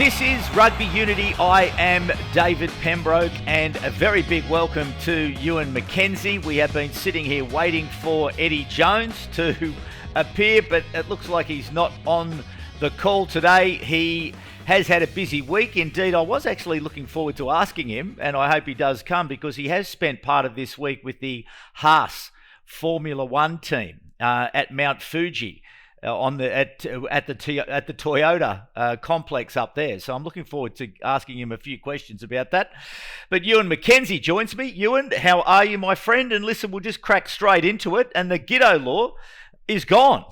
This is Rugby Unity. I am David Pembroke, and a very big welcome to Ewen McKenzie. We have been sitting here waiting for Eddie Jones to appear, but it looks like he's not on the call today. He has had a busy week. Indeed, I was actually looking forward to asking him, and I hope he does come, because he has spent part of this week with the Haas Formula One team at Mount Fuji. At the Toyota complex up there. So I'm looking forward to asking him a few questions about that. But Ewen McKenzie joins me. Ewen, how are you, my friend? And listen, we'll just crack straight into it. And the Giteau Law is gone.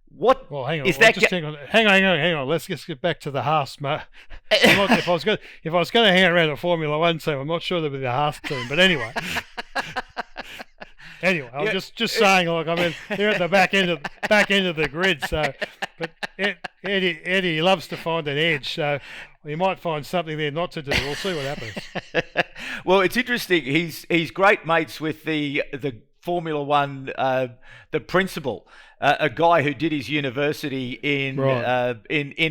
What? Well, hang on. Is Well, that hang on. Let's just get back to the Haas, mate. If I was going to hang around a Formula One team, I'm not sure there'd be the Haas team. But anyway. Anyway, I was just saying, like, I mean, they're at the back end of the grid. So, but Eddie loves to find an edge. So you might find something there not to do. We'll see what happens. Well, it's interesting. He's great mates with the Formula One, the principal, a guy who did his university in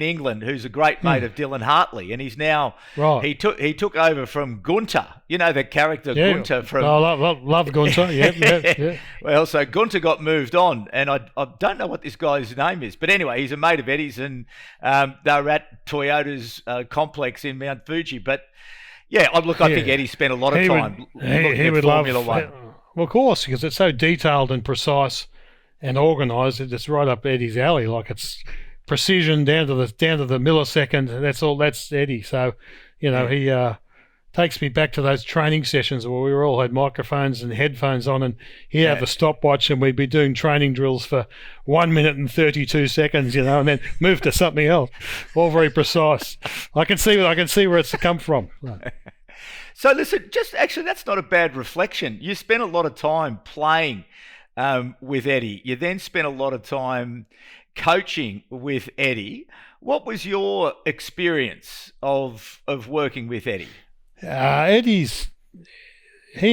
England, who's a great mate of Dylan Hartley, and he's now he took over from Gunter. You know the character Gunter from. I love Gunter. Yeah. Well, so Gunter got moved on, and I don't know what this guy's name is, but anyway, he's a mate of Eddie's, and they were at Toyota's complex in Mount Fuji. But yeah, I think Eddie spent a lot of time looking at Formula One. Well, of course, because it's so detailed and precise and organised. It's right up Eddie's alley. Like, it's precision down to the millisecond. That's Eddie. So, he takes me back to those training sessions where we all had microphones and headphones on, and he'd have the stopwatch, and we'd be doing training drills for 1 minute and 32 seconds, and then move to something else. All very precise. I can see where it's come from. So listen, that's not a bad reflection. You spent a lot of time playing with Eddie. You then spent a lot of time coaching with Eddie. What was your experience of working with Eddie? He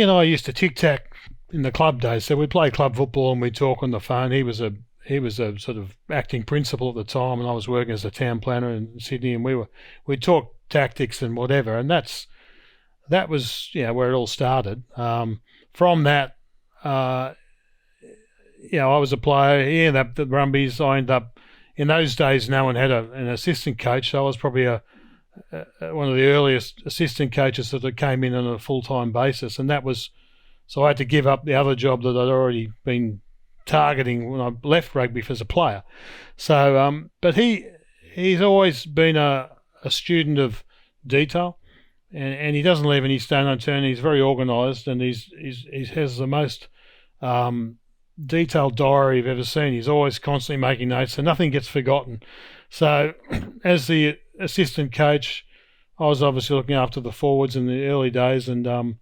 and I used to tic-tac in the club days. So we'd play club football and we'd talk on the phone. He was a sort of acting principal at the time, and I was working as a town planner in Sydney, and we'd talk tactics and whatever, and that was where it all started. From that, I was a player. He ended up at the Brumbies. I ended up, in those days, no one had an assistant coach, so I was probably one of the earliest assistant coaches that came in on a full-time basis, and so I had to give up the other job that I'd already been targeting when I left rugby as a player. So, but he's always been a student of detail. And he doesn't leave any stone unturned. He's very organised, and he has the most detailed diary you've ever seen. He's always constantly making notes, so nothing gets forgotten. So, as the assistant coach, I was obviously looking after the forwards in the early days, and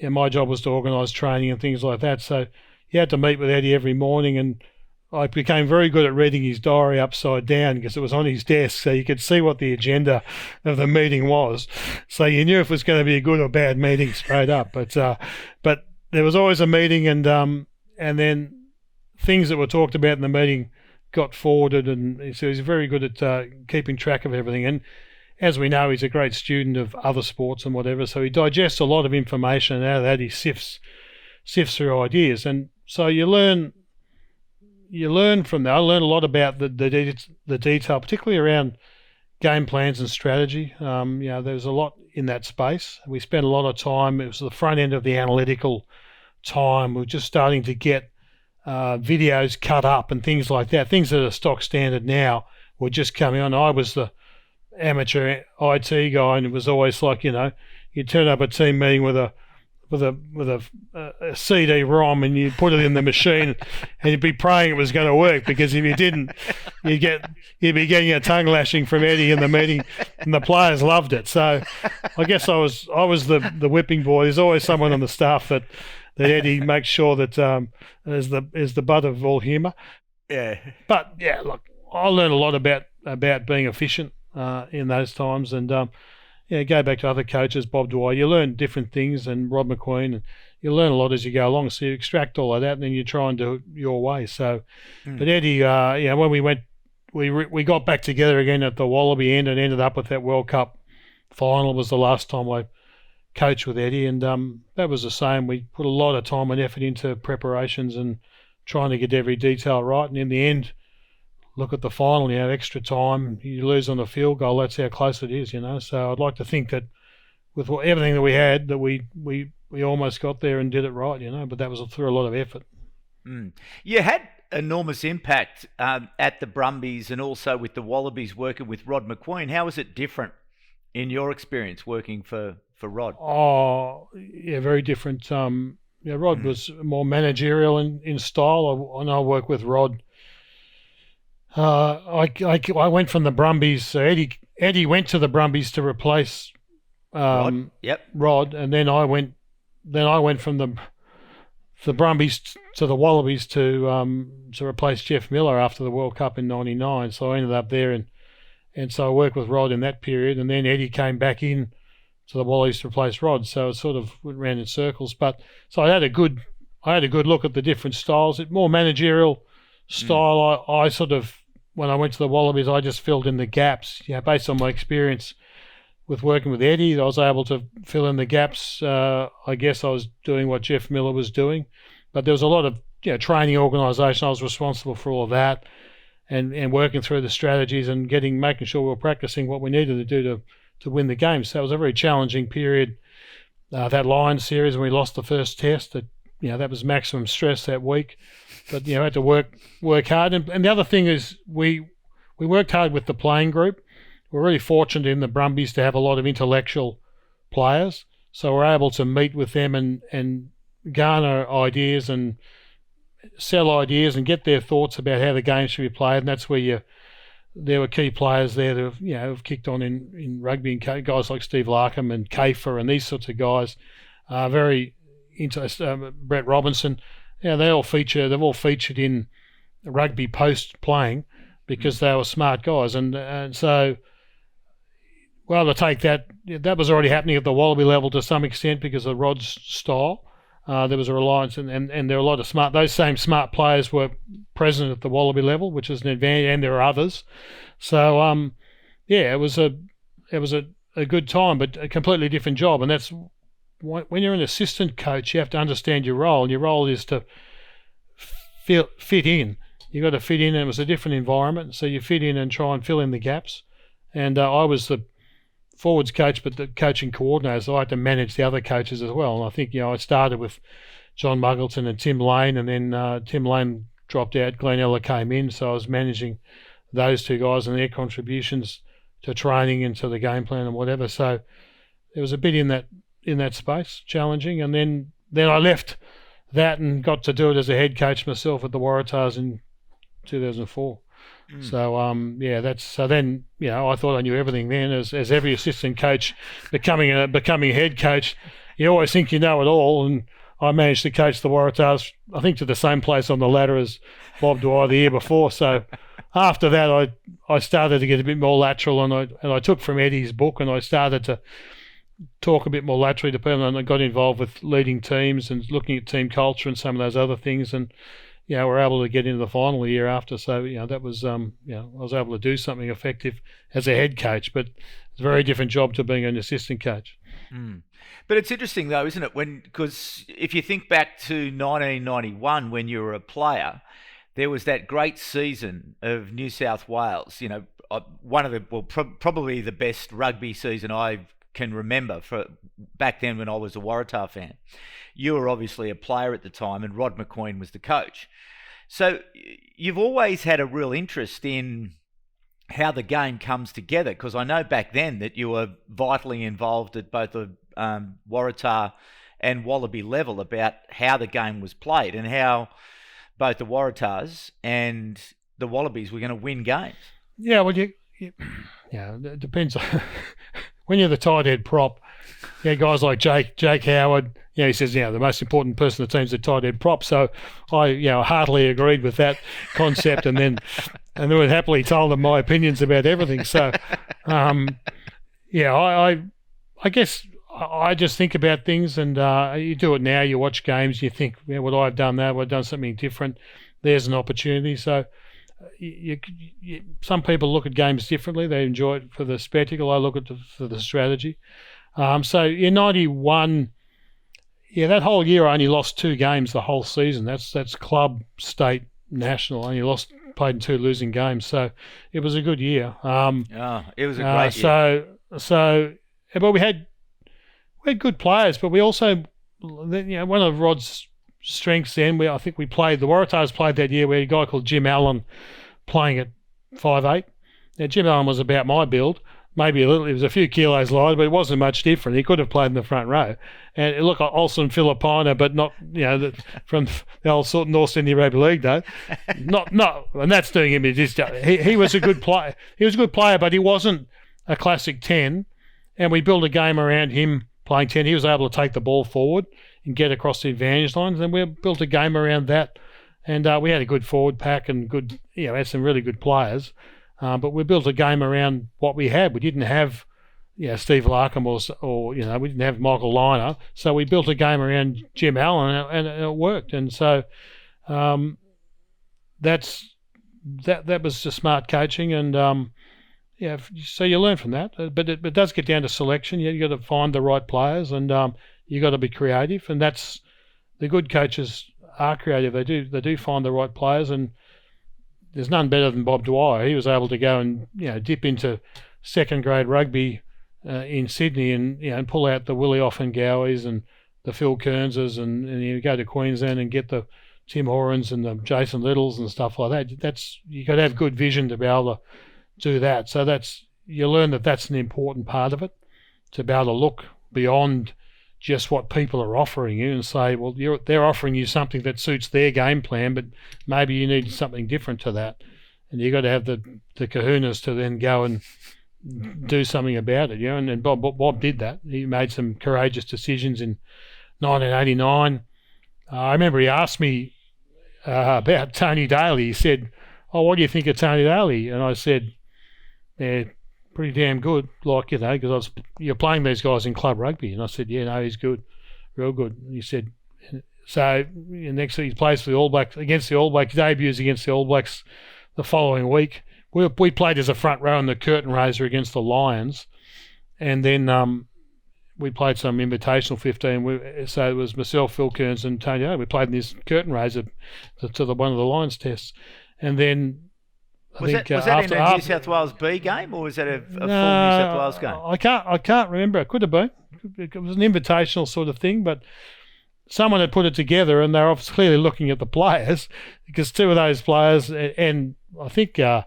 my job was to organise training and things like that. So, you had to meet with Eddie every morning, and I became very good at reading his diary upside down because it was on his desk, so you could see what the agenda of the meeting was. So you knew if it was going to be a good or bad meeting straight up. But there was always a meeting, and then things that were talked about in the meeting got forwarded, and so he's very good at keeping track of everything. And as we know, he's a great student of other sports and whatever, so he digests a lot of information, and out of that he sifts through ideas. And so you learn from that. I learned a lot about the detail, particularly around game plans and strategy. There was a lot in that space. We spent a lot of time. It was the front end of the analytical time. We were just starting to get videos cut up and things like that. Things that are stock standard now were just coming on. I was the amateur IT guy, and it was always like, you'd turn up a team meeting with a CD-ROM, and you put it in the machine, and you'd be praying it was going to work, because if you didn't, you'd be getting a tongue lashing from Eddie in the meeting, and the players loved it. So I guess I was the whipping boy. There's always someone on the staff that Eddie makes sure that is the butt of all humour. Yeah. But yeah, look, I learned a lot about being efficient in those times, and go back to other coaches, Bob Dwyer. You learn different things, and Rob Macqueen, and you learn a lot as you go along. So you extract all of that, and then you try and do it your way. So, but Eddie, when we went we got back together again at the Wallaby end and ended up with that World Cup final. Was the last time I coached with Eddie, and that was the same. We put a lot of time and effort into preparations and trying to get every detail right. And in the end, look at the final, you have extra time, you lose on a field goal, that's how close it is, So I'd like to think that with everything that we had, that we almost got there and did it right, but that was through a lot of effort. You had enormous impact at the Brumbies and also with the Wallabies working with Rod Macqueen. How was it different in your experience working for Rod? Oh, yeah, very different. Rod was more managerial in style. I know I work with Rod. I went from the Brumbies. So Eddie went to the Brumbies to replace Rod. Yep. Rod, and then I went from the Brumbies to the Wallabies to replace Jeff Miller after the World Cup in '99. So I ended up there, and so I worked with Rod in that period, and then Eddie came back in to the Wallabies to replace Rod. So it sort of went round in circles. But so I had a good look at the different styles. More managerial style. I sort of, when I went to the Wallabies, I just filled in the gaps. Based on my experience with working with Eddie, I was able to fill in the gaps. I guess I was doing what Jeff Miller was doing, but there was a lot of training organisation. I was responsible for all of that, and working through the strategies and making sure we were practicing what we needed to do to win the game. So it was a very challenging period. That Lions series, when we lost the first test, that was maximum stress that week. But had to work hard. And the other thing is we worked hard with the playing group. We're really fortunate in the Brumbies to have a lot of intellectual players, so we're able to meet with them and garner ideas and sell ideas and get their thoughts about how the game should be played. And that's where there were key players there that have kicked on in rugby, and guys like Steve Larkham and Kafer and these sorts of guys. Very into Brett Robinson. They've all featured in rugby post playing because they were smart guys, and so. Well, to take that was already happening at the Wallaby level to some extent because of Rod's style. There was a reliance, and there were a lot of those same smart players were present at the Wallaby level, which is an advantage, and there are others. So, it was a good time, but a completely different job. And that's when you're an assistant coach, you have to understand your role, and your role is to fit in. You've got to fit in, and it was a different environment, so you fit in and try and fill in the gaps. And I was the forwards coach, but the coaching coordinator, so I had to manage the other coaches as well. And I think, I started with John Muggleton and Tim Lane, and then Tim Lane dropped out, Glenn Eller came in, so I was managing those two guys and their contributions to training and to the game plan and whatever. So there was a bit in that space, challenging. And then I left that and got to do it as a head coach myself at the Waratahs in 2004. So then I thought I knew everything then. As every assistant coach becoming a head coach, you always think you know it all. And I managed to coach the Waratahs, I think, to the same place on the ladder as Bob Dwyer the year before. So after that, I started to get a bit more lateral, and I took from Eddie's book, and I started to talk a bit more laterally to people, and I got involved with leading teams and looking at team culture and some of those other things, and we're able to get into the final a year after. So that was I was able to do something effective as a head coach, but it's a very different job to being an assistant coach. But it's interesting though, isn't it? Because if you think back to 1991 when you were a player, there was that great season of New South Wales. One of the probably the best rugby season I can remember for back then when I was a Waratah fan. You were obviously a player at the time, and Rod Macqueen was the coach. So you've always had a real interest in how the game comes together, because I know back then that you were vitally involved at both the Waratah and Wallaby level about how the game was played and how both the Waratahs and the Wallabies were going to win games. Yeah, well, it depends. When you're the tight head prop, guys like Jake Howard, he says, the most important person in the team's the tight head prop. So I, heartily agreed with that concept, and then would happily told them my opinions about everything. So, I guess I just think about things, and you do it now. You watch games, you think, would I have done that? Would I have done something different? There's an opportunity. So some people look at games differently. They enjoy it for the spectacle. I look at it for the strategy. So in 91, that whole year I only lost 2 games the whole season. That's club, state, national. I only played in 2 losing games. So it was a good year. It was a great year. But we had good players, but we also, one of Rod's strengths then, I think we played, the Waratahs played that year, we had a guy called Jim Allen playing at 5'8". Now, Jim Allen was about my build, maybe a little, he was a few kilos lighter, but it wasn't much different. He could have played in the front row. And look, Olsen Filipino, but not, from the old sort of North Sydney Rugby League, though. Not, and that's doing him a disjustice. He was a good player. He was a good player, but he wasn't a classic 10. And we built a game around him playing 10. He was able to take the ball forward and get across the advantage lines. And we built a game around that. And we had a good forward pack and good, had some really good players. But we built a game around what we had. We didn't have, Steve Larkham or we didn't have Michael Liner. So we built a game around Jim Allen and it worked. And so that was just smart coaching. And so you learn from that. But it does get down to selection. You got to find the right players and you got to be creative. And that's the good coaches are creative. They do find the right players, and there's none better than Bob Dwyer. He was able to go and dip into second grade rugby in Sydney and pull out the Willie Offengowis and the Phil Kearnses and go to Queensland and get the Tim Horans and the Jason Littles and stuff like that. You got to have good vision to be able to do that. So you learn that's an important part of it, to be able to look beyond just what people are offering you and say, well, they're offering you something that suits their game plan, but maybe you need something different to that. And you got to have the kahunas to then go and do something about it. And Bob did that. He made some courageous decisions in 1989. I remember he asked me about Tony Daly. He said, what do you think of Tony Daly? And I said, pretty damn good, because you're playing these guys in club rugby. And I said, he's good, real good. And he said, so next week he plays for the All Blacks, against the All Blacks, debuts against the All Blacks the following week. We played as a front row in the curtain raiser against the Lions. And then we played some invitational 15. So it was myself, Phil Kearns and Tony Daly. We played in this curtain raiser to one of the Lions tests. And then Was that in a New South Wales B game, or was that a full New South Wales game? I can't remember. It could have been. It was an invitational sort of thing, but someone had put it together, and they were clearly looking at the players, because 2 of those players, and I think Horan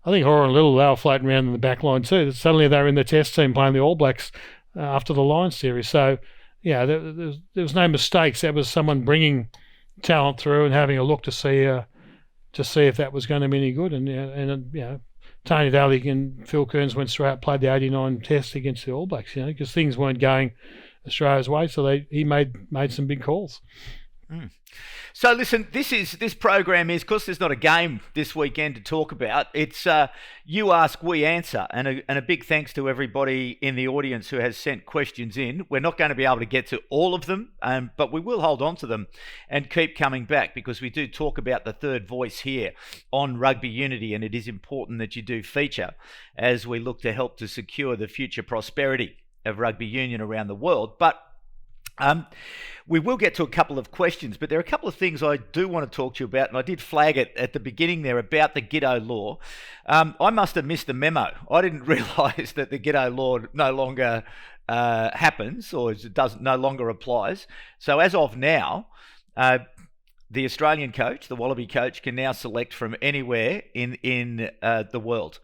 and Little, they were floating around in the back line too. Suddenly they were in the test team playing the All Blacks after the Lions series. So there was no mistakes. That was someone bringing talent through and having a look to see if that was going to be any good. And Tony Daly and Phil Kearns went straight up, played the 89 test against the All Blacks, because things weren't going Australia's way, so he made some big calls. Mm. So listen, this program is, because there's not a game this weekend to talk about, it's you ask, we answer, and a big thanks to everybody in the audience who has sent questions in. We're not going to be able to get to all of them, but we will hold on to them and keep coming back, because we do talk about the third voice here on Rugby Unity, and it is important that you do feature as we look to help to secure the future prosperity of rugby union around the world. But we will get to a couple of questions, but there are a couple of things I do want to talk to you about, and I did flag it at the beginning there about the Giteau Law. I must have missed the memo. I didn't realise that the Giteau Law no longer happens, or no longer applies. So as of now, the Australian coach, the Wallaby coach, can now select from anywhere in the world.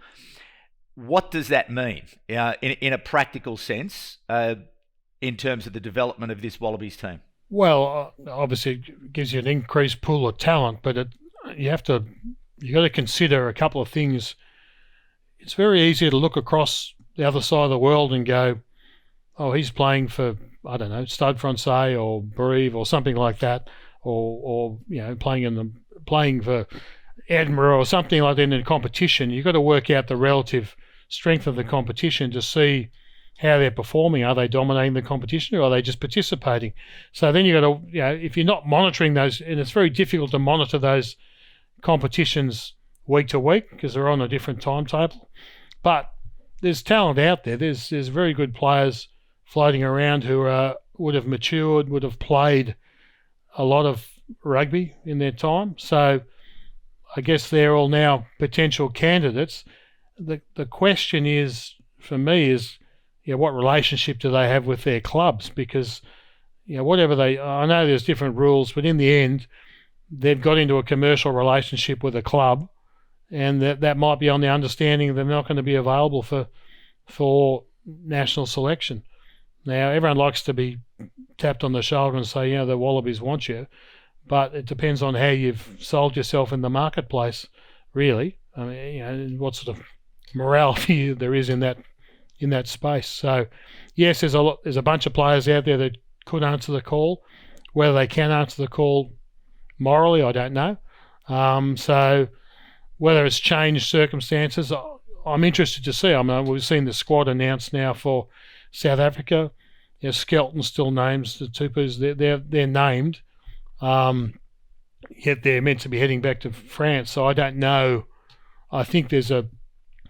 What does that mean in a practical sense in terms of the development of this Wallabies team? Well, obviously it gives you an increased pool of talent, but you got to consider a couple of things. It's very easy to look across the other side of the world and go, oh, he's playing for, I don't know, Stade Francais or Brive or something like that, or playing for Edinburgh or something like that in a competition. You've got to work out the relative strength of the competition to see how they're performing. Are they dominating the competition, or are they just participating? So then you've got to, if you're not monitoring those, and it's very difficult to monitor those competitions week to week because they're on a different timetable. But there's talent out there. There's very good players floating around who would have matured, would have played a lot of rugby in their time. So I guess they're all now potential candidates. The question is, for me, is what relationship do they have with their clubs? Because whatever I know there's different rules, but in the end, they've got into a commercial relationship with a club, and that might be on the understanding that they're not going to be available for national selection. Now, everyone likes to be tapped on the shoulder and say, the Wallabies want you, but it depends on how you've sold yourself in the marketplace, really. I mean, what sort of morality there is in that space. So, yes, there's a bunch of players out there that could answer the call. Whether they can answer the call morally, I don't know. So whether it's changed circumstances, I'm interested to see. I mean, we've seen the squad announced now for South Africa. Skelton still names the Tupas. They're named, yet they're meant to be heading back to France. So I don't know. I think there's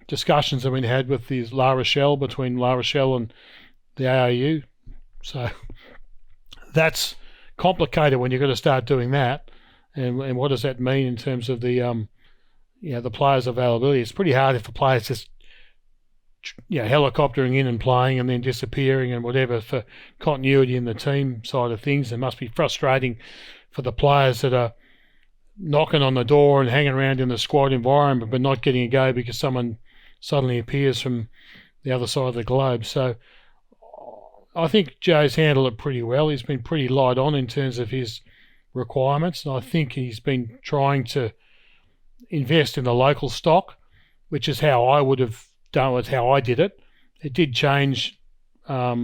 discussions have been had with between La Rochelle and the ARU. So that's complicated when you've got to start doing that. And what does that mean in terms of the players' availability? It's pretty hard if the players just helicoptering in and playing and then disappearing and whatever for continuity in the team side of things. It must be frustrating for the players that are knocking on the door and hanging around in the squad environment but not getting a go because someone suddenly appears from the other side of the globe. So I think Joe's handled it pretty well. He's been pretty light on in terms of his requirements, and I think he's been trying to invest in the local stock, which is how I would have done it, how I did it. It did change. I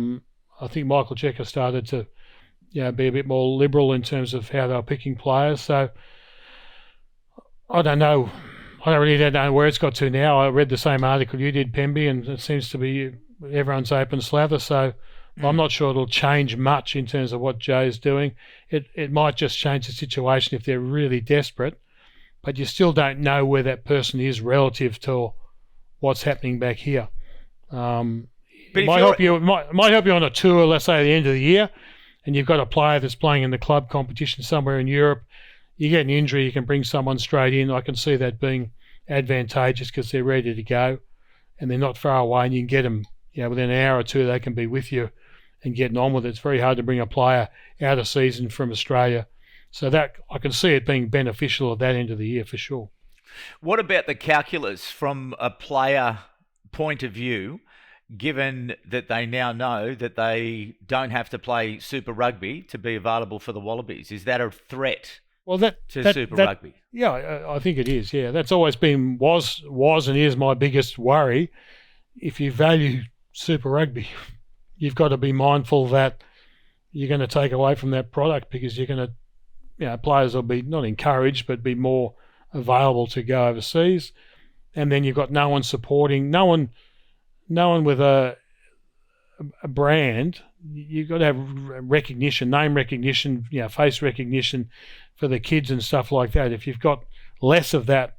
think Michael Checker started to be a bit more liberal in terms of how they were picking players. So I don't know. I don't know where it's got to now. I read the same article you did, Pemby, and it seems to be everyone's open slather. So I'm not sure it'll change much in terms of what Joe's doing. It might just change the situation if they're really desperate, but you still don't know where that person is relative to what's happening back here. It might help you on a tour, let's say at the end of the year, and you've got a player that's playing in the club competition somewhere in Europe. You get an injury, you can bring someone straight in. I can see that being advantageous because they're ready to go and they're not far away, and you can get them within an hour or two. They can be with you and getting on with it. It's very hard to bring a player out of season from Australia. So that I can see it being beneficial at that end of the year for sure. What about the calculus from a player point of view, given that they now know that they don't have to play Super Rugby to be available for the Wallabies? Is that a threat to Super Rugby? Yeah, I think it is. Yeah, that's always been, was and is my biggest worry. If you value Super Rugby, you've got to be mindful that you're going to take away from that product because you're going to, players will be not encouraged, but be more available to go overseas. And then you've got no one supporting, no one with a brand. You've got to have recognition, name recognition, face recognition for the kids and stuff like that. If you've got less of that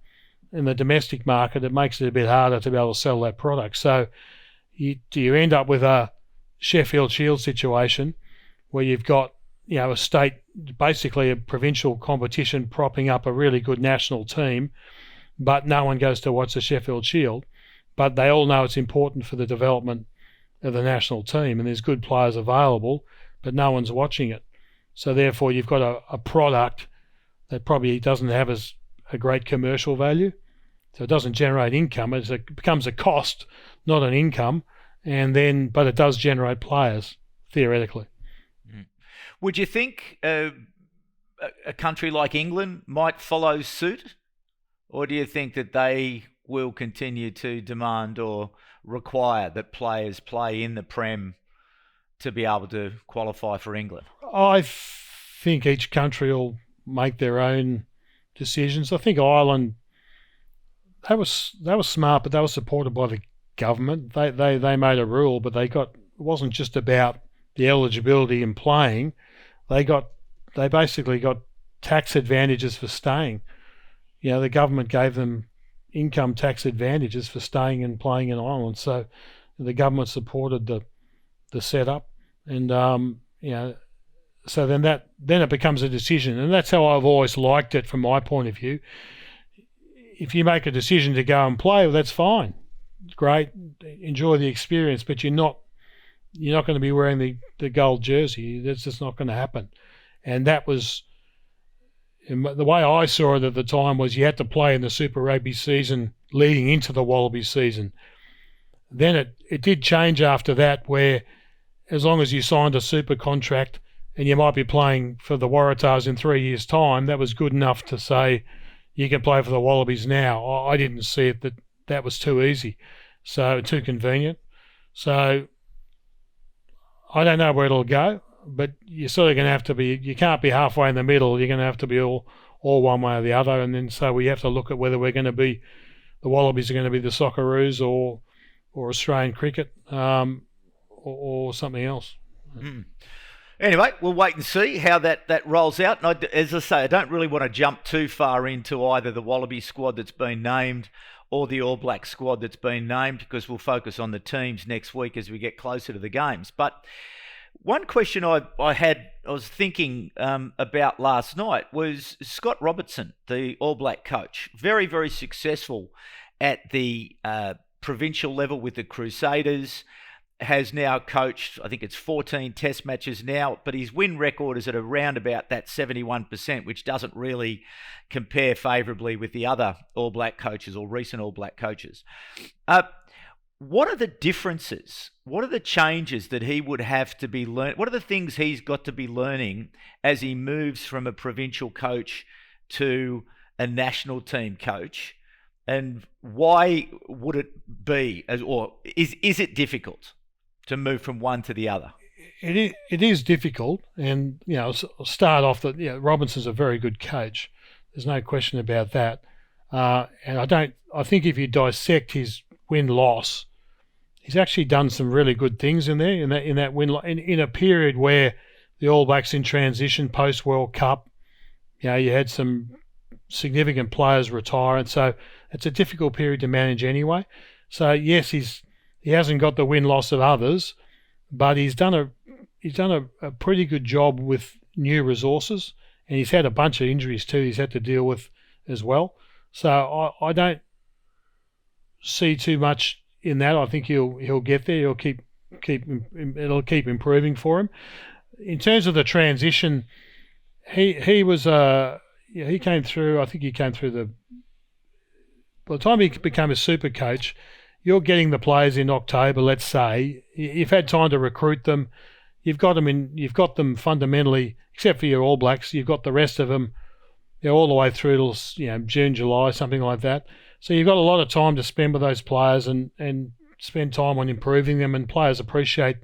in the domestic market, it makes it a bit harder to be able to sell that product. So you end up with a Sheffield Shield situation where you've got a state, basically a provincial competition propping up a really good national team, but no one goes to watch the Sheffield Shield. But they all know it's important for the development of the national team, and there's good players available, but no one's watching it. So therefore you've got a product that probably doesn't have as a great commercial value. So it doesn't generate income. It becomes a cost, not an income, but it does generate players, theoretically. Would you think a country like England might follow suit? Or do you think that they will continue to demand or require that players play in the Prem to be able to qualify for England? I think each country will make their own decisions. I think Ireland, they were smart, but they were supported by the government. They made a rule, but it wasn't just about the eligibility in playing. They basically got tax advantages for staying. The government gave them income tax advantages for staying and playing in Ireland. So the government supported the setup, and so then it becomes a decision, and that's how I've always liked it from my point of view. If you make a decision to go and play, well, that's fine, great, enjoy the experience, but you're not going to be wearing the gold jersey. That's just not going to happen. And that was, the way I saw it at the time, was you had to play in the Super Rugby season leading into the Wallaby season. Then it did change after that, where as long as you signed a super contract and you might be playing for the Waratahs in 3 years' time, that was good enough to say you can play for the Wallabies now. I didn't see it that was too easy, so too convenient. So I don't know where it'll go, but you're sort of going to have to be, you can't be halfway in the middle. You're going to have to be all one way or the other. And then so we have to look at whether we're going to be, the Wallabies are going to be the Socceroos or Australian cricket or something else. Mm. Anyway, we'll wait and see how that rolls out. And as I say, I don't really want to jump too far into either the Wallaby squad that's been named or the All Black squad that's been named, because we'll focus on the teams next week as we get closer to the games. But one question I was thinking about last night was Scott Robertson, the All Black coach, very, very successful at the provincial level with the Crusaders, has now coached, I think it's 14 test matches now, but his win record is at around about that 71%, which doesn't really compare favourably with the other All Black coaches or recent All Black coaches. What are the differences? What are the changes that he would have to be learned? What are the things he's got to be learning as he moves from a provincial coach to a national team coach? And why would it be, or is it difficult to move from one to the other? It is difficult, and I'll start off that Robinson's a very good coach. There's no question about that. And I think if you dissect his win-loss, he's actually done some really good things in there in that win in a period where the All Blacks in transition post World Cup. You had some significant players retire, and so it's a difficult period to manage anyway. So yes, he hasn't got the win-loss of others, but he's done a pretty good job with new resources, and he's had a bunch of injuries too he's had to deal with as well. So I don't see too much in that. I think he'll get there. He'll it'll keep improving for him. In terms of the transition, he was he came through. I think he came through by the time he became a super coach, you're getting the players in October, let's say. You've had time to recruit them. You've got them fundamentally, except for your All Blacks, you've got the rest of them all the way through till June, July, something like that. So you've got a lot of time to spend with those players and spend time on improving them, and players appreciate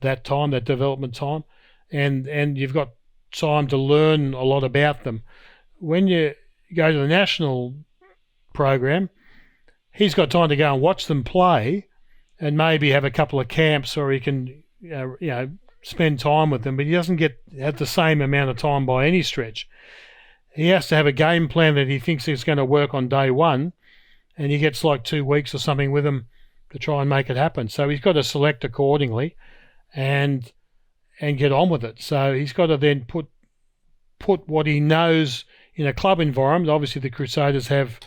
that time, that development time. And you've got time to learn a lot about them. When you go to the national program, he's got time to go and watch them play and maybe have a couple of camps, or he can spend time with them, but he doesn't have the same amount of time by any stretch. He has to have a game plan that he thinks is going to work on day one, and he gets like 2 weeks or something with them to try and make it happen. So he's got to select accordingly and get on with it. So he's got to then put what he knows in a club environment. Obviously the Crusaders have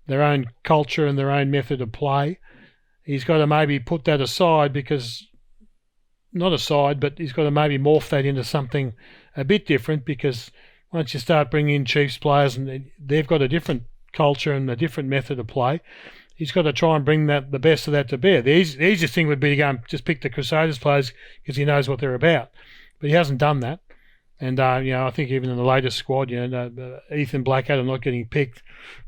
their own culture and their own method of play. He's got to maybe put that aside, but he's got to maybe morph that into something a bit different, because once you start bringing in Chiefs players and they've got a different culture and a different method of play, he's got to try and bring the best of that to bear. The easiest thing would be to go and just pick the Crusaders players because he knows what they're about. But he hasn't done that. And, I think even in the latest squad, Ethan Blackadder not getting picked,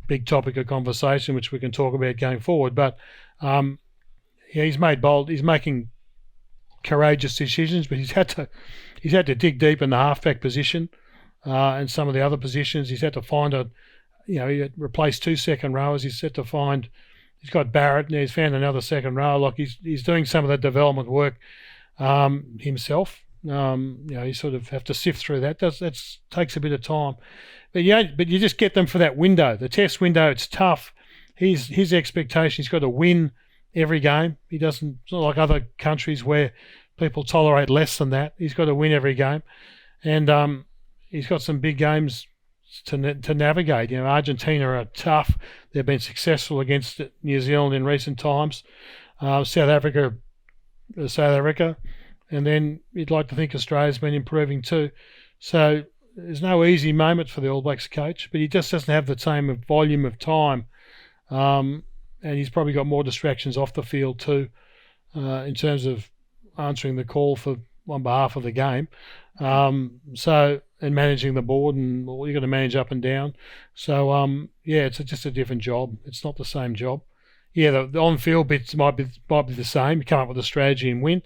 big topic of conversation, which we can talk about going forward. But he's making courageous decisions, but he's had to dig deep in the halfback position and some of the other positions. He's had to find he replaced 2 second rowers. He's got Barrett, and he's found another second rower. Like he's doing some of that development work himself. You sort of have to sift through that. That takes a bit of time, but you just get them for that window, the test window. It's tough. his expectation, he's got to win every game. It's not like other countries where people tolerate less than that. He's got to win every game. And he's got some big games to navigate. Argentina are tough. They've been successful against New Zealand in recent times. South Africa, and then you'd like to think Australia's been improving too. So there's no easy moment for the All Blacks coach, but he just doesn't have the same volume of time, and he's probably got more distractions off the field too, in terms of answering the call on behalf of the game. And managing the board, and you've got to manage up and down. So it's just a different job. It's not the same job. Yeah, the on-field bits might be the same. You come up with a strategy and win,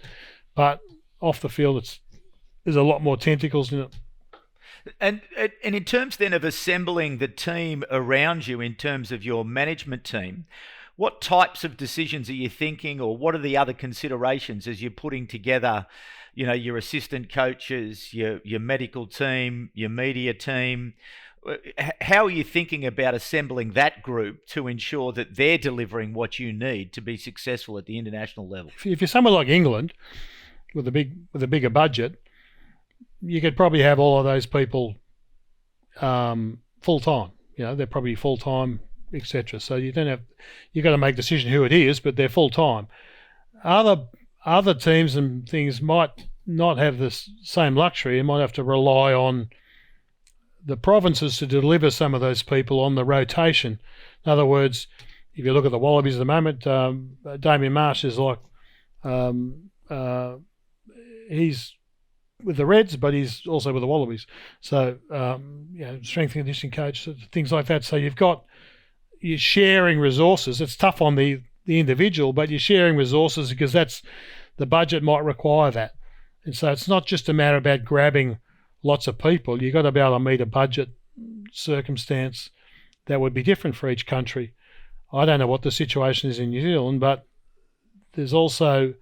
but off the field, there's a lot more tentacles in it. And in terms then of assembling the team around you, in terms of your management team, what types of decisions are you thinking, or what are the other considerations as you're putting together, your assistant coaches, your medical team, your media team? How are you thinking about assembling that group to ensure that they're delivering what you need to be successful at the international level? If you're somewhere like England with a bigger budget, you could probably have all of those people full time. They're probably full time, etc. So you've got to make a decision who it is, but they're full time. Other teams and things might not have the same luxury and might have to rely on the provinces to deliver some of those people on the rotation. In other words, if you look at the Wallabies at the moment, Damien Marsh is like, he's with the Reds, but he's also with the Wallabies. So, strength and conditioning coach, things like that. So you're sharing resources. It's tough on the individual, but you're sharing resources because the budget might require that. And so it's not just a matter about grabbing lots of people. You've got to be able to meet a budget circumstance that would be different for each country. I don't know what the situation is in New Zealand, but there's also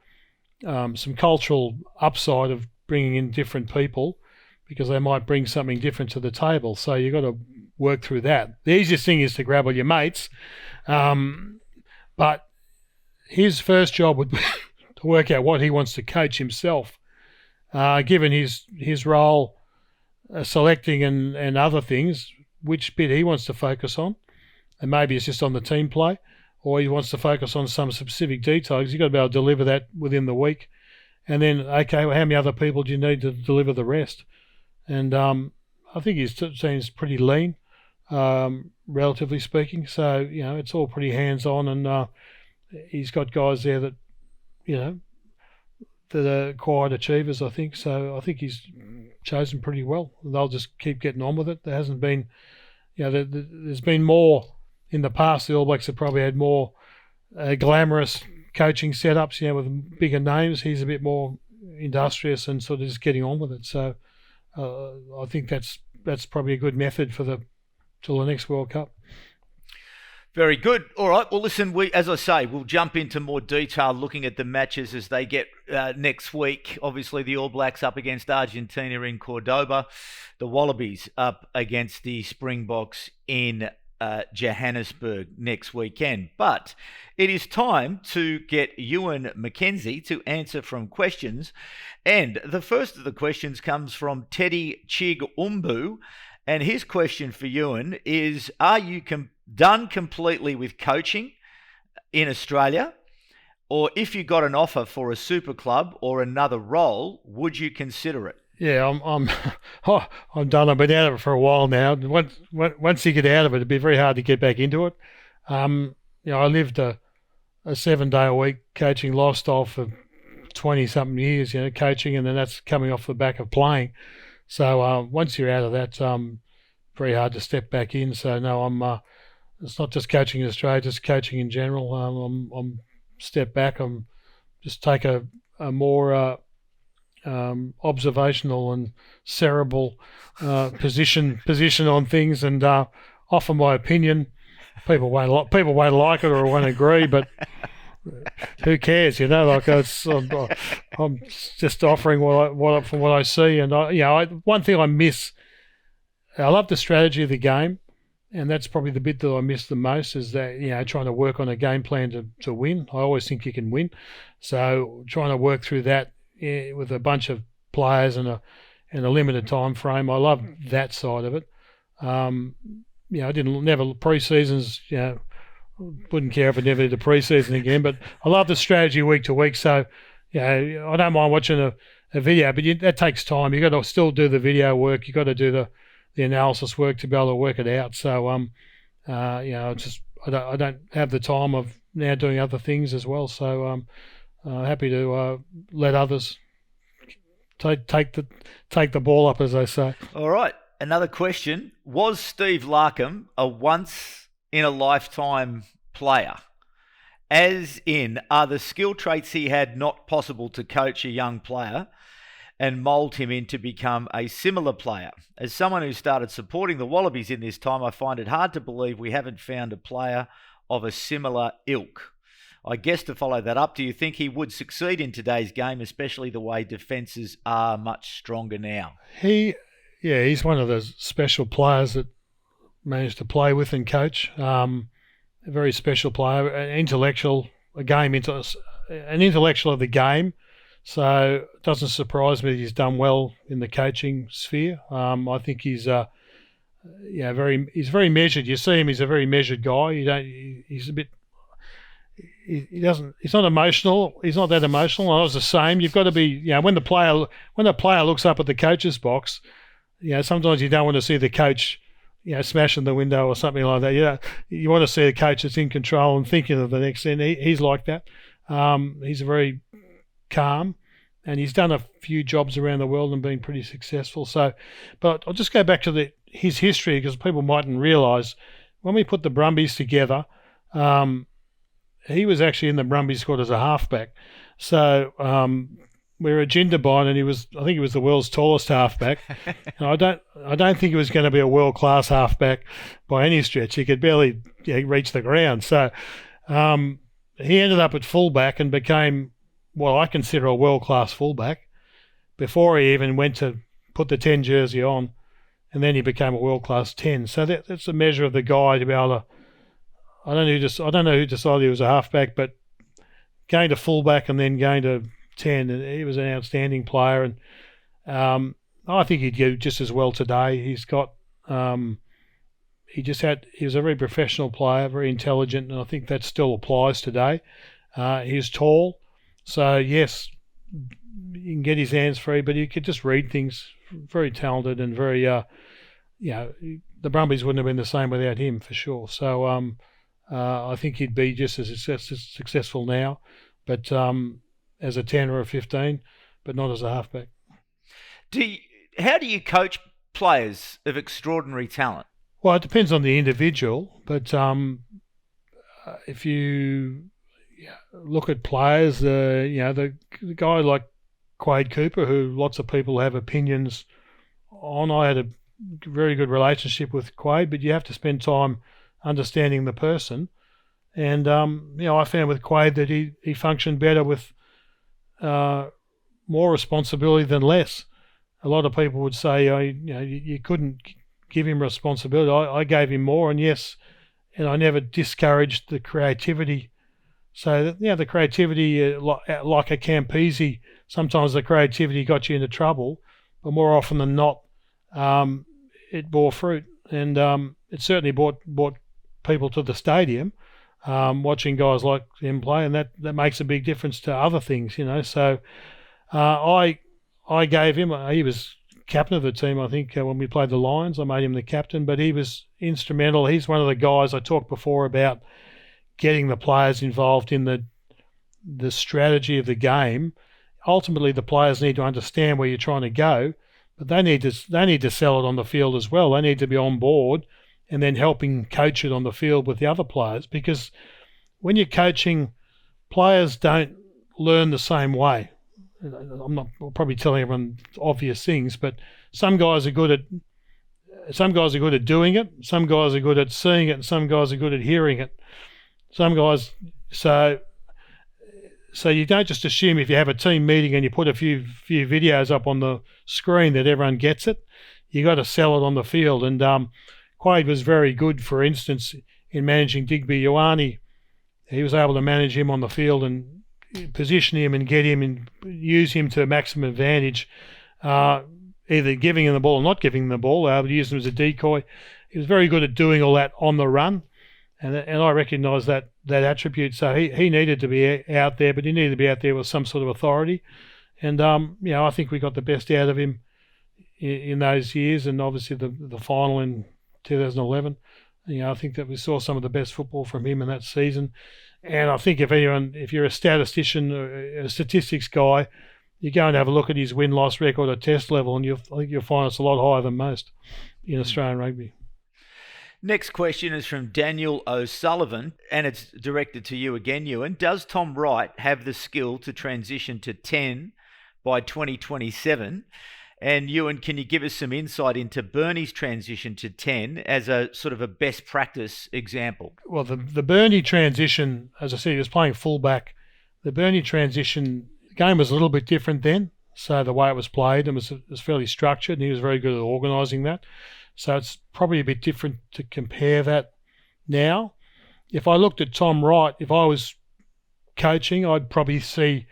some cultural upside of bringing in different people because they might bring something different to the table. So you've got to work through that. The easiest thing is to grab all your mates, but his first job would be to work out what he wants to coach himself, given his role, selecting and other things, which bit he wants to focus on. And maybe it's just on the team play, or he wants to focus on some specific details. You've got to be able to deliver that within the week. And then, okay, well, how many other people do you need to deliver the rest? And I think his team's pretty lean, relatively speaking. So, it's all pretty hands-on, and he's got guys there that, that are quiet achievers, I think. So I think he's chosen pretty well. They'll just keep getting on with it. There hasn't been, there's been more in the past. The All Blacks have probably had more glamorous coaching setups, with bigger names. He's a bit more industrious and sort of just getting on with it. So I think that's probably a good method till the next World Cup. Very good. All right. Well, listen, as I say, we'll jump into more detail looking at the matches as they get next week. Obviously, the All Blacks up against Argentina in Cordoba. The Wallabies up against the Springboks in Johannesburg next weekend. But it is time to get Ewen McKenzie to answer from questions. And the first of the questions comes from Teddy Chig Umbu. And his question for Ewen is, are you done completely with coaching in Australia? Or if you got an offer for a super club or another role, would you consider it? Yeah, I'm done. I've been out of it for a while now. Once you get out of it, it'd be very hard to get back into it. I lived a 7-day-a-week coaching lifestyle for 20-something years, coaching, and then that's coming off the back of playing. So once you're out of that, very hard to step back in. So no, it's not just coaching in Australia, just coaching in general. I'm step back. I'm just take a more observational and cerebral position on things, and offer my opinion. People won't like it or won't agree, but who cares? I'm just offering from what I see, and one thing I miss. I love the strategy of the game, And that's probably the bit that I miss the most, is that, trying to work on a game plan to win. I always think you can win. So trying to work through that with a bunch of players and a limited time frame. I love that side of it. I never pre-seasons, wouldn't care if I never did a pre-season again, but I love the strategy week to week. So, I don't mind watching a video, but that takes time. You've got to still do the video work. You've got to do the analysis work to be able to work it out. So, it's just I don't have the time of now doing other things as well. So, happy to let others take the ball up, as they say. All right. Another question. Was Steve Larkham a once-in-a-lifetime player? As in, are the skill traits he had not possible to coach a young player and mould him in to become a similar player? As someone who started supporting the Wallabies in this time, I find it hard to believe we haven't found a player of a similar ilk. I guess to follow that up, do you think he would succeed in today's game, especially the way defences are much stronger now? He's one of those special players that managed to play with and coach. A very special player, an intellectual of the game. So it doesn't surprise me that he's done well in the coaching sphere. I think he's very measured. You see him; he's a very measured guy. He's not emotional. He's not that emotional. I was the same. You've got to be, when the player looks up at the coach's box, sometimes you don't want to see the coach, smashing the window or something like that. You want to see a coach that's in control and thinking of the next thing. He's like that. He's very calm, and he's done a few jobs around the world and been pretty successful. So, but I'll just go back to his history, because people mightn't realise when we put the Brumbies together, he was actually in the Brumbies squad as a halfback. So we were a Jindabyne, and I think he was the world's tallest halfback. And I don't think he was going to be a world-class halfback by any stretch. He could barely reach the ground. So he ended up at fullback and became what I consider a world-class fullback before he even went to put the 10 jersey on, and then he became a world-class 10. So that's a measure of the guy to be able to. I don't know who decided he was a halfback, but going to fullback and then going to 10, and he was an outstanding player. And I think he'd do just as well today. He's got, he was a very professional player, very intelligent, and I think that still applies today. He's tall, so yes, he can get his hands free, but he could just read things. Very talented and very, the Brumbies wouldn't have been the same without him for sure. So I think he'd be just as successful now, but as a 10 or a 15, but not as a halfback. How do you coach players of extraordinary talent? Well, it depends on the individual, but if you look at players, the guy like Quade Cooper, who lots of people have opinions on, I had a very good relationship with Quade, but you have to spend time understanding the person. And, I found with Quade that he functioned better with more responsibility than less. A lot of people would say, you couldn't give him responsibility. I gave him more, and yes, and I never discouraged the creativity. So, the creativity, like a Campese, sometimes the creativity got you into trouble, but more often than not, it bore fruit. And it certainly brought people to the stadium, watching guys like him play, and that makes a big difference to other things, So I gave him, he was captain of the team, I think, when we played the Lions. I made him the captain, but he was instrumental. He's one of the guys I talked before about getting the players involved in the strategy of the game. Ultimately, the players need to understand where you're trying to go, but they need to sell it on the field as well. They need to be on board and then helping coach it on the field with the other players, because when you're coaching, players don't learn the same way. I'm probably telling everyone obvious things, but some guys are good at doing it, some guys are good at seeing it, and some guys are good at hearing it. Some guys, so you don't just assume if you have a team meeting and you put a few videos up on the screen that everyone gets it. You got to sell it on the field. And Quade was very good, for instance, in managing Digby Ioane. He was able to manage him on the field and position him and get him and use him to maximum advantage, either giving him the ball or not giving him the ball, able to use him as a decoy. He was very good at doing all that on the run, and I recognise that attribute. So he needed to be out there, but he needed to be out there with some sort of authority. And, I think we got the best out of him in those years, and obviously the final in 2011. I think that we saw some of the best football from him in that season. And I think if you're a statistician or a statistics guy, you go and have a look at his win-loss record at test level, and I think you'll find it's a lot higher than most in Australian rugby. Next question is from Daniel O'Sullivan, and it's directed to you again, Ewan. Does Tom Wright have the skill to transition to 10 by 2027? And Ewan, can you give us some insight into Bernie's transition to 10 as a sort of a best practice example? Well, the Bernie transition, as I said, he was playing fullback. The Bernie transition game was a little bit different then. So the way it was played, it was fairly structured, and he was very good at organising that. So it's probably a bit different to compare that now. If I looked at Tom Wright, if I was coaching, I'd probably see,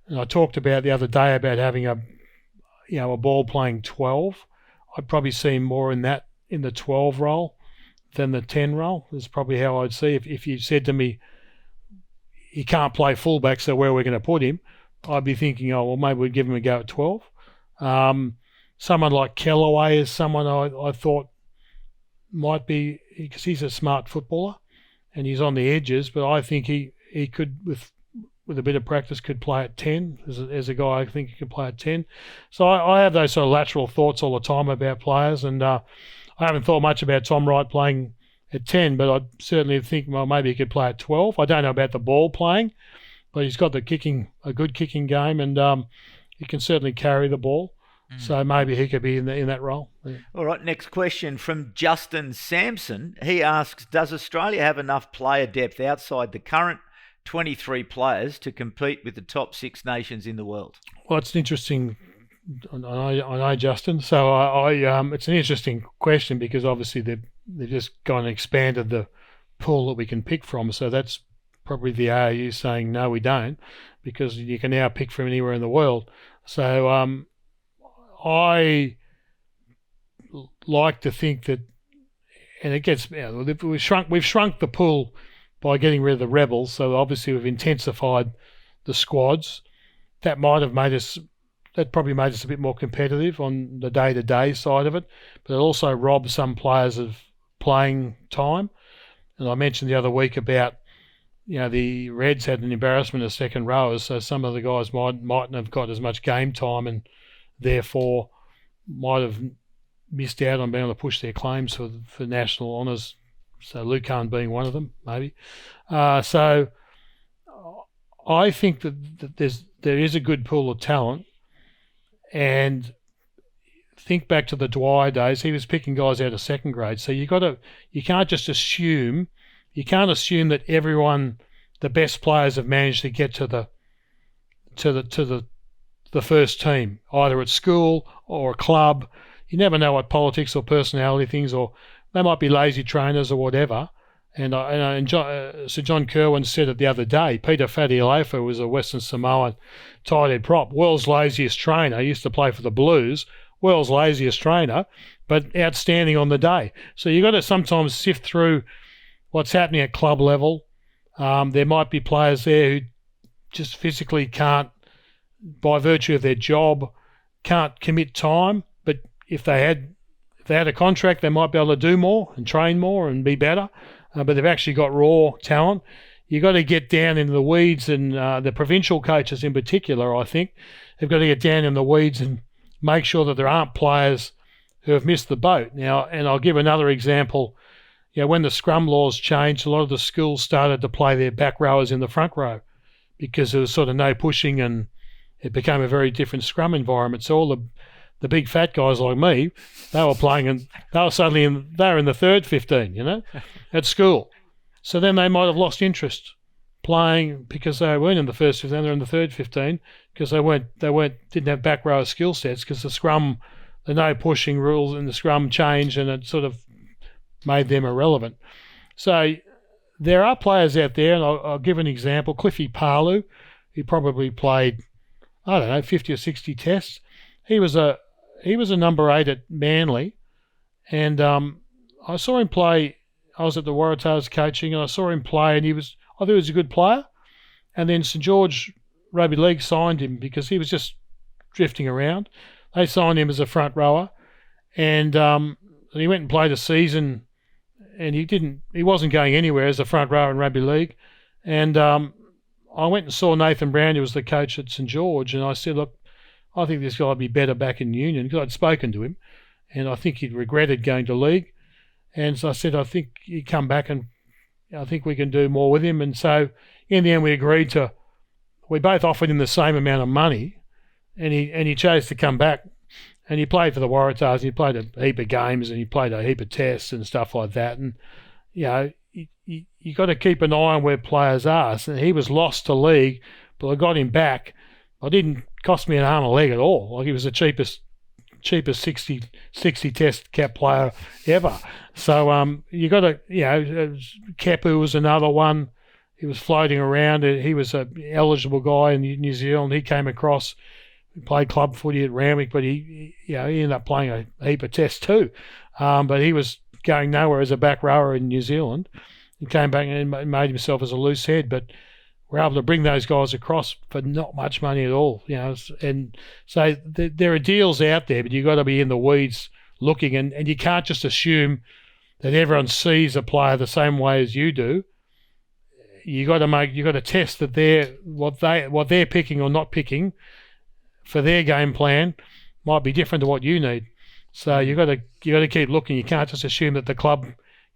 and I talked about the other day about having a ball playing 12. I'd probably see him more in the 12 role than the 10 role. Is probably how I'd see. If you said to me, he can't play fullback, so where are we going to put him? I'd be thinking, maybe we'd give him a go at 12. Someone like Kellaway is someone I thought might be, because he's a smart footballer and he's on the edges, but I think he could, with a bit of practice, could play at 10. As a guy, I think he could play at 10. So I have those sort of lateral thoughts all the time about players, and I haven't thought much about Tom Wright playing at 10, but I certainly think, maybe he could play at 12. I don't know about the ball playing, but he's got a good kicking game, and he can certainly carry the ball. So maybe he could be in that role. Yeah. All right, next question from Justin Sampson. He asks, does Australia have enough player depth outside the current 23 players to compete with the top 6 nations in the world? Well, it's interesting. I know Justin. So it's an interesting question, because obviously they've just gone and expanded the pool that we can pick from. So that's probably the ARU saying, no, we don't, because you can now pick from anywhere in the world. So I like to think that, and it gets, we've shrunk the pool by getting rid of the rebels. So obviously we've intensified the squads. That probably made us a bit more competitive on the day-to-day side of it, but it also robbed some players of playing time. And I mentioned the other week about, the Reds had an embarrassment of second rowers, so some of the guys mightn't have got as much game time, and therefore might have missed out on being able to push their claims for national honours. So Lucan being one of them, maybe. So I think that there is a good pool of talent, and think back to the Dwyer days. He was picking guys out of second grade. So you can't just assume. You can't assume that the best players have managed to get to the first team, either at school or a club. You never know what politics or personality things, or they might be lazy trainers or whatever. And Sir John Kerwin said it the other day. Peter Fatialofa was a Western Samoan tight head prop, world's laziest trainer. He used to play for the Blues, world's laziest trainer, but outstanding on the day. So you've got to sometimes sift through what's happening at club level. There might be players there who just physically can't, by virtue of their job, can't commit time. But if they had a contract, they might be able to do more and train more and be better. But they've actually got raw talent. You've got to get down into the weeds, and the provincial coaches in particular, I think, have got to get down in the weeds and make sure that there aren't players who have missed the boat. Now, and I'll give another example. When the scrum laws changed, a lot of the schools started to play their back rowers in the front row because there was sort of no pushing, and it became a very different scrum environment. So all the big fat guys like me, they were playing, and they were in the third 15, at school. So then they might have lost interest playing because they weren't in the first 15, they're in the third 15 because didn't have back row skill sets, because the no pushing rules in the scrum changed, and it sort of made them irrelevant. So there are players out there, and I'll give an example. Cliffy Palu, he probably played, 50 or 60 tests. He was a number 8 at Manly, and I saw him play. I was at the Waratahs coaching, and I saw him play, and I thought he was a good player. And then St George Rugby League signed him because he was just drifting around. They signed him as a front rower, and he went and played a season, and he wasn't going anywhere as a front rower in rugby league. And I went and saw Nathan Brown, who was the coach at St George, and I said, look, I think this guy would be better back in Union, because I'd spoken to him, and I think he'd regretted going to league. And so I said, I think he'd come back, and I think we can do more with him. And so in the end, we both offered him the same amount of money, and he chose to come back. And he played for the Waratahs, and he played a heap of games, and he played a heap of tests and stuff like that. And, you got to keep an eye on where players are. So he was lost to league, but I got him back. It didn't cost me an arm and a leg at all. Like, he was the cheapest 60 test cap player ever. So you got to, Kepu was another one. He was floating around. He was an eligible guy in New Zealand. He came across. He played club footy at Randwick, but he ended up playing a heap of tests too. But he was going nowhere as a back rower in New Zealand. He came back and made himself as a loose head, but we're able to bring those guys across for not much money at all, And so there are deals out there, but you've got to be in the weeds looking, and you can't just assume that everyone sees a player the same way as you do. You got to test that what they're picking or not picking for their game plan might be different to what you need. So you got to keep looking. You can't just assume that the club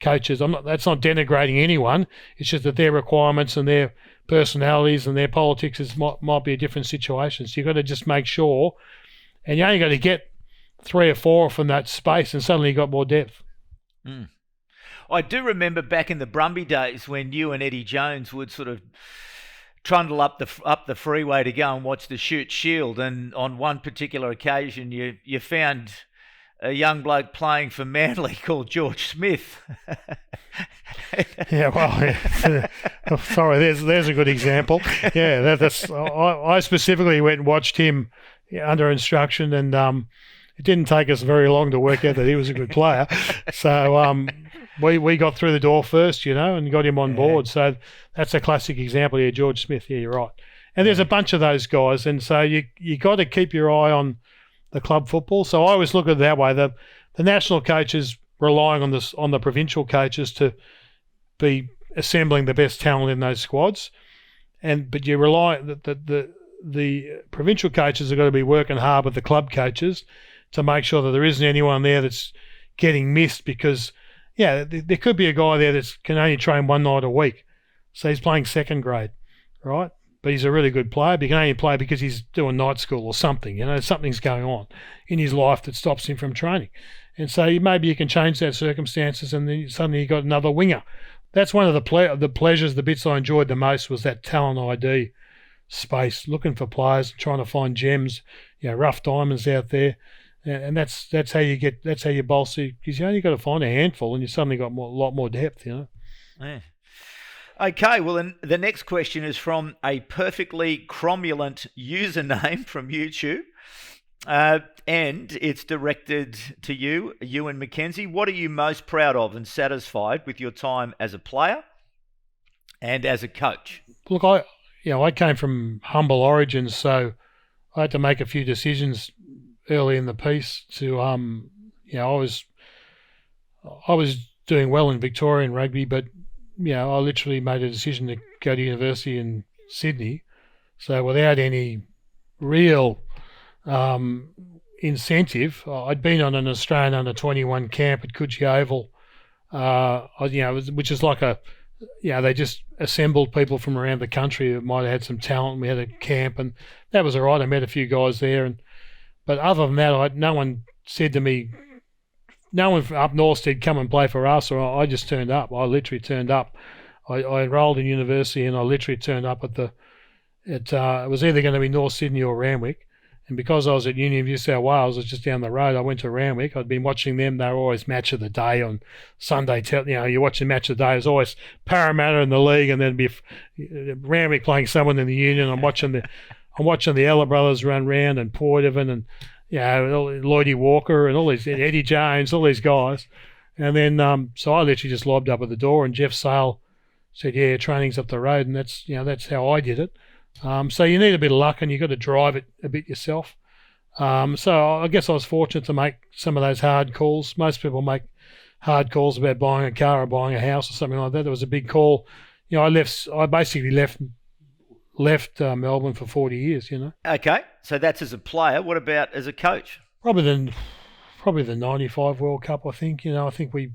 coaches. That's not denigrating anyone. It's just that their requirements and their personalities and their politics might be a different situation. So you've got to just make sure, and you only got to get 3 or 4 from that space, and suddenly you got more depth. Mm. I do remember back in the Brumby days when you and Eddie Jones would sort of trundle up the freeway to go and watch the Shoot Shield, and on one particular occasion you found a young bloke playing for Manly called George Smith. Sorry, there's a good example. Yeah, I specifically went and watched him under instruction, and it didn't take us very long to work out that he was a good player. So we got through the door first, and got him on board. So that's a classic example here, George Smith. Yeah, you're right. And there's a bunch of those guys, and so you got to keep your eye on the club football. So I always look at it that way. The national coaches relying on the provincial coaches to be assembling the best talent in those squads, but you rely the provincial coaches have got to be working hard with the club coaches to make sure that there isn't anyone there that's getting missed, because there could be a guy there that can only train one night a week, so he's playing second grade, right? But he's a really good player, but he can only play because he's doing night school or something. Something's going on in his life that stops him from training. And so maybe you can change that circumstances, and then suddenly you got another winger. That's one of the pleasures, the bits I enjoyed the most, was that talent ID space, looking for players, trying to find gems, rough diamonds out there. And that's how you bolster, because you only got to find a handful, and you suddenly got a lot more depth, Yeah. Okay, well, then the next question is from a perfectly cromulent username from YouTube, and it's directed to you, Ewen McKenzie. What are you most proud of and satisfied with your time as a player and as a coach? Look, I came from humble origins, so I had to make a few decisions early in the piece to, I was doing well in Victorian rugby, but I literally made a decision to go to university in Sydney. So without any real incentive, I'd been on an Australian under-21 camp at Coogee Oval, which is like they just assembled people from around the country that might have had some talent. We had a camp, and that was all right. I met a few guys there, but other than that, no one said to me, no one from up north said, come and play for us, or I just turned up. I literally turned up. I enrolled in university, and I literally turned up it was either going to be North Sydney or Randwick, And because I was at Uni of New South Wales, it's just down the road, I went to Randwick. I'd been watching them. They were always match of the day on Sunday. You're watching match of the day. There's always Parramatta in the league, and then be Randwick playing someone in the Union. I'm watching the Ella brothers run round, and Poitevin, and Lloydie Walker, and all these Eddie Jones, all these guys. And then so I literally just lobbed up at the door, and Jeff Sale said, "Yeah, training's up the road," and that's how I did it. So you need a bit of luck, and you've got to drive it a bit yourself. So I guess I was fortunate to make some of those hard calls. Most people make hard calls about buying a car or buying a house or something like that. There was a big call. I basically left Melbourne for 40 years. Okay, so that's as a player. What about as a coach? Probably the '95 World Cup. I think. I think we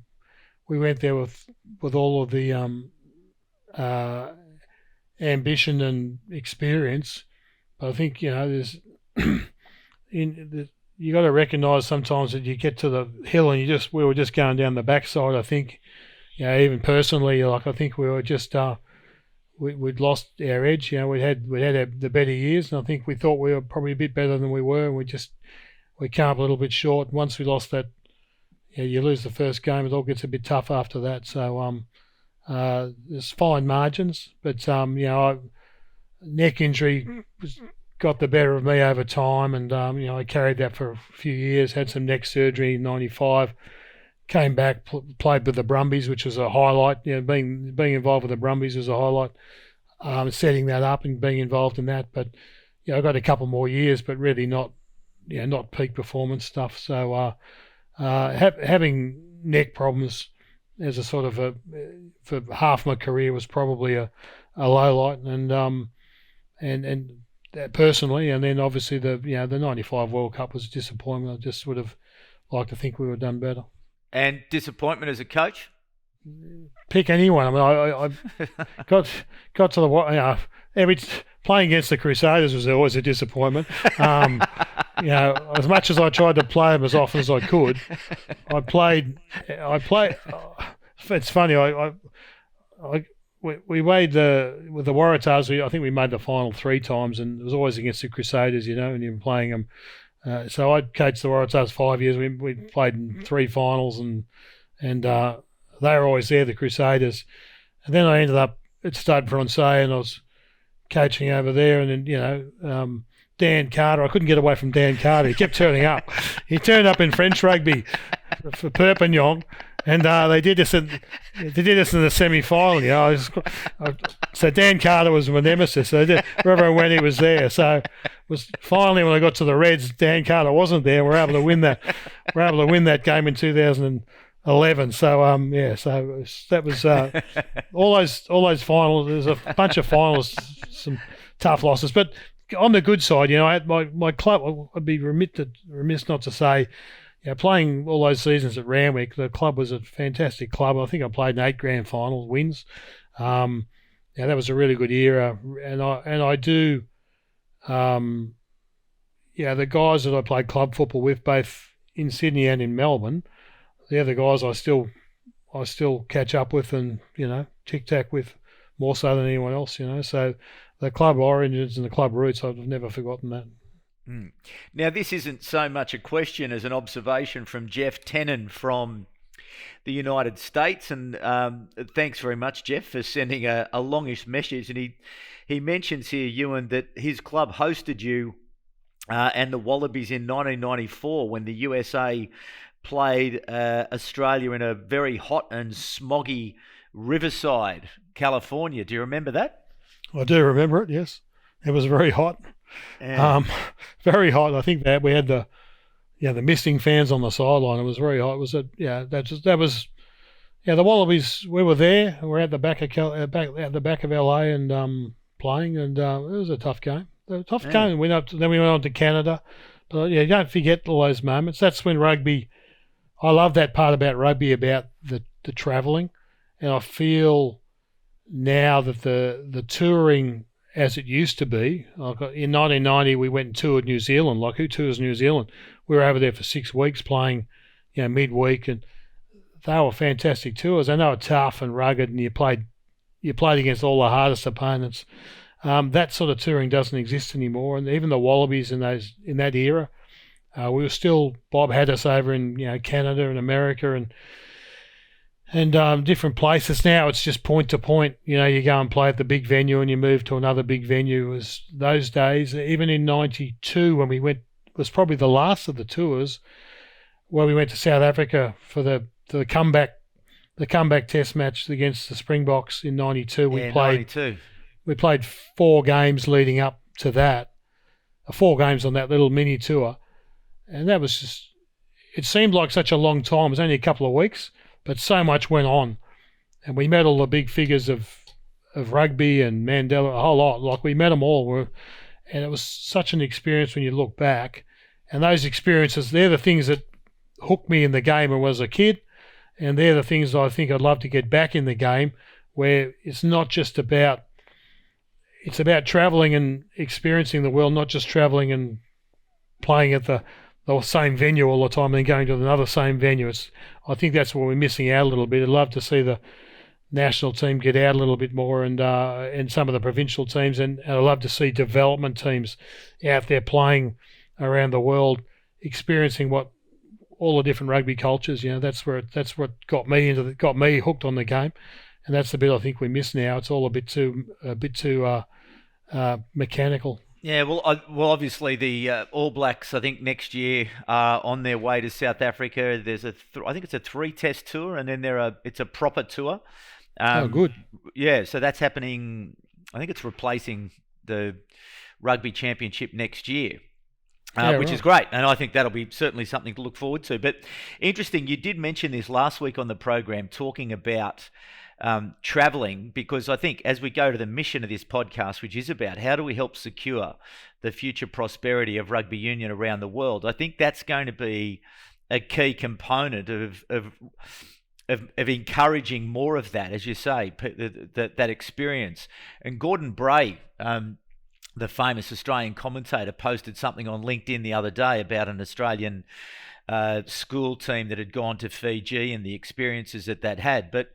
went there with all of the ambition and experience, but I think there's you got to recognise sometimes that you get to the hill and we were just going down the backside. I think even personally, I think we were just we'd lost our edge. We had the better years, and I think we thought we were probably a bit better than we were, and we came up a little bit short. Once we lost that, you lose the first game, it all gets a bit tough after that. So there's fine margins, but neck injury got the better of me over time, and I carried that for a few years. Had some neck surgery in '95, came back, played with the Brumbies, which was a highlight. Being involved with the Brumbies was a highlight. Setting that up and being involved in that, but I got a couple more years, but really not peak performance stuff. So having neck problems as a sort of for half my career was probably a low light, and that personally, and then obviously the '95 World Cup was a disappointment. I just would have liked to think we would have done better. And disappointment as a coach? Pick anyone. I mean, I got to the playing against the Crusaders was always a disappointment. As much as I tried to play them as often as I could, I played. It's funny. We made with the Waratahs. I think we made the final 3 times, and it was always against the Crusaders. And you're playing them. So I coached the Waratahs 5 years. We played in 3 finals, and they were always there, the Crusaders. And then I ended up at Stade Francais, and I was coaching over there, and then Dan Carter. I couldn't get away from Dan Carter. He kept turning up. He turned up in French rugby for Perpignan, and they did this in the semi-final. So Dan Carter was my nemesis. So wherever I went, he was there. So it was finally when I got to the Reds, Dan Carter wasn't there. We're able to win that. We're able to win that game in 2011. So so that was all those finals. There's a bunch of finals, some tough losses, but on the good side, at my club, I'd be remiss not to say, playing all those seasons at Randwick, the club was a fantastic club. I think I played in 8 grand final wins. That was a really good era, and I do, the guys that I played club football with, both in Sydney and in Melbourne, they're the guys I still catch up with, and tic tac with more so than anyone else. So the club origins and the club roots, I've never forgotten that. Now, this isn't so much a question as an observation from Jeff Tennant from the United States, and thanks very much, Jeff, for sending a longish message. And he mentions here, Ewan, that his club hosted you and the Wallabies in 1994 when the USA played Australia in a very hot and smoggy Riverside, California. Do you remember that? I do remember it, yes. It was very hot. Very hot. I think that we had the missing fans on the sideline. It was very hot. It was the Wallabies. We were there. We were at the back of LA and playing, and it was a tough game. Game. Then we went on to Canada. But don't forget all those moments. That's when rugby. I love that part about rugby, about the travelling, and I feel now that the touring as it used to be, like in 1990 we went and toured New Zealand. Like, who tours New Zealand? We were over there for 6 weeks playing, midweek, and they were fantastic tours. And they were tough and rugged, and you played against all the hardest opponents. That sort of touring doesn't exist anymore, and even the Wallabies in that era, we were still. Bob had us over in Canada and America and different places. Now it's just point to point. You go and play at the big venue and you move to another big venue. As those days, even in '92 when we went, was probably the last of the tours where we went to South Africa for the comeback test match against the Springboks in '92. We played 4 games leading up to that, 4 games on that little mini tour, and that was just. It seemed like such a long time. It was only a couple of weeks. But so much went on, and we met all the big figures of rugby and Mandela, a whole lot. Like we met them all, and it was such an experience when you look back. And those experiences, they're the things that hooked me in the game when I was a kid, and they're the things that I think I'd love to get back in the game, where it's not just about, it's about travelling and experiencing the world, not just travelling and playing at the same venue all the time and then going to another same venue. I think that's what we're missing out a little bit. I'd love to see the national team get out a little bit more and some of the provincial teams, and I'd love to see development teams out there playing around the world, experiencing what all the different rugby cultures. That's what got me hooked on the game, and that's the bit I think we miss now. It's all a bit too mechanical. Yeah, well, obviously the All Blacks, I think next year are on their way to South Africa. There's I think it's a 3-test tour, and then it's a proper tour. Good. Yeah, so that's happening. I think it's replacing the Rugby Championship next year. Which is great, and I think that'll be certainly something to look forward to. But interesting, you did mention this last week on the program, talking about travelling, because I think as we go to the mission of this podcast, which is about how do we help secure the future prosperity of rugby union around the world, I think that's going to be a key component of encouraging more of that, as you say, that experience. And Gordon Bray, the famous Australian commentator, posted something on LinkedIn the other day about an Australian school team that had gone to Fiji and the experiences that had. But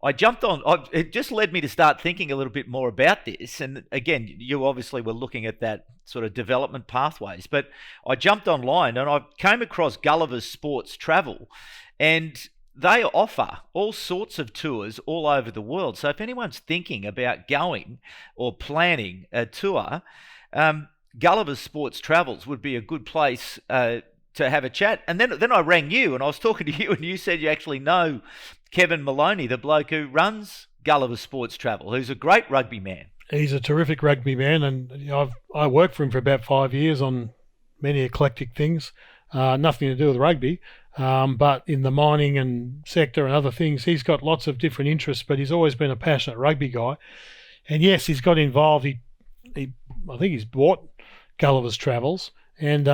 I jumped on, it just led me to start thinking a little bit more about this. And again, you obviously were looking at that sort of development pathways, but I jumped online and I came across Gulliver's Sports Travel, and they offer all sorts of tours all over the world. So if anyone's thinking about going or planning a tour, Gulliver's Sports Travels would be a good place to have a chat. And then I rang you and I was talking to you, and you said you actually know Kevin Maloney, the bloke who runs Gulliver's Sports Travel, who's a great rugby man. He's a terrific rugby man, and I worked for him for about 5 years on many eclectic things, nothing to do with rugby, but in the mining and sector and other things. He's got lots of different interests, but he's always been a passionate rugby guy. And yes, he's got involved. I think he's bought Gulliver's Travels, and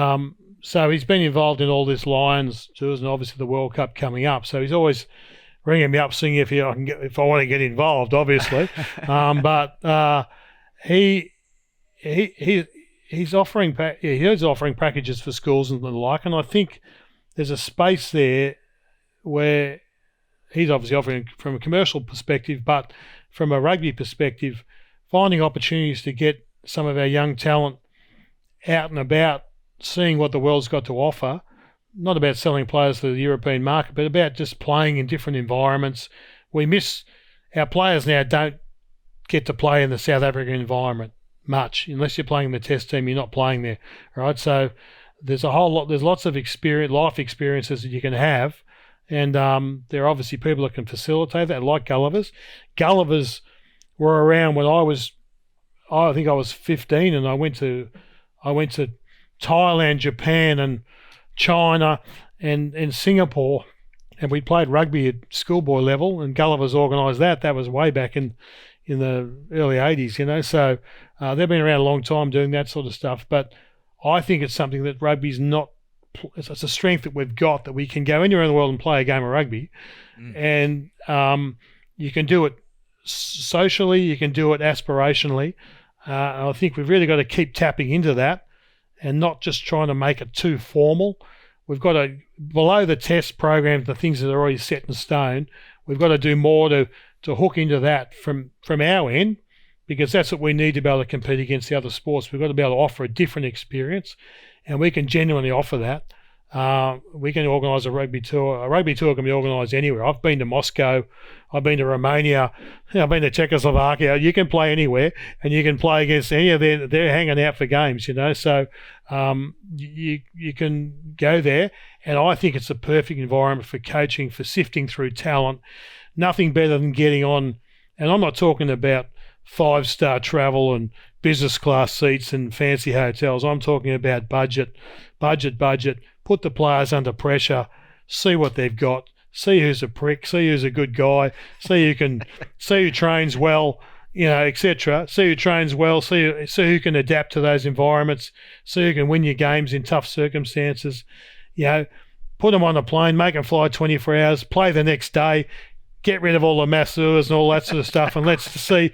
so he's been involved in all this Lions tours, and obviously the World Cup coming up. So he's always ringing me up, seeing if I want to get involved, obviously. But he's offering packages for schools and the like, and I think there's a space there where he's obviously offering from a commercial perspective, but from a rugby perspective, finding opportunities to get some of our young talent out and about, seeing what the world's got to offer. Not about selling players to the European market, but about just playing in different environments. Our players now don't get to play in the South African environment much. Unless you're playing the test team, you're not playing there, right? So there's lots of life experiences that you can have, and there are obviously people that can facilitate that, like Gulliver's. Gulliver's were around when I think I was 15, and I went to Thailand, Japan, and China, and Singapore, and we played rugby at schoolboy level, and Gulliver's organised that. That was way back in the early 80s, So they've been around a long time doing that sort of stuff. But I think it's something that rugby's not. It's a strength that we've got, that we can go anywhere in the world and play a game of rugby, and you can do it socially, you can do it aspirationally. I think we've really got to keep tapping into that, and not just trying to make it too formal. We've got to, below the test programs, the things that are already set in stone, we've got to do more to hook into that from our end, because that's what we need to be able to compete against the other sports. We've got to be able to offer a different experience, and we can genuinely offer that. We can organise a rugby tour. A rugby tour can be organised anywhere. I've been to Moscow, I've been to Romania, I've been to Czechoslovakia. You can play anywhere, and you can play against any of them. They're hanging out for games, So you can go there, and I think it's a perfect environment for coaching, for sifting through talent. Nothing better than getting on, and I'm not talking about 5-star travel and business class seats and fancy hotels. I'm talking about budget. Put the players under pressure, see what they've got, see who's a prick, see who's a good guy, see who trains well, etc. See who trains well, see who can adapt to those environments, see who can win your games in tough circumstances. Put them on a plane, make them fly 24 hours, play the next day, get rid of all the masseurs and all that sort of stuff, and let's see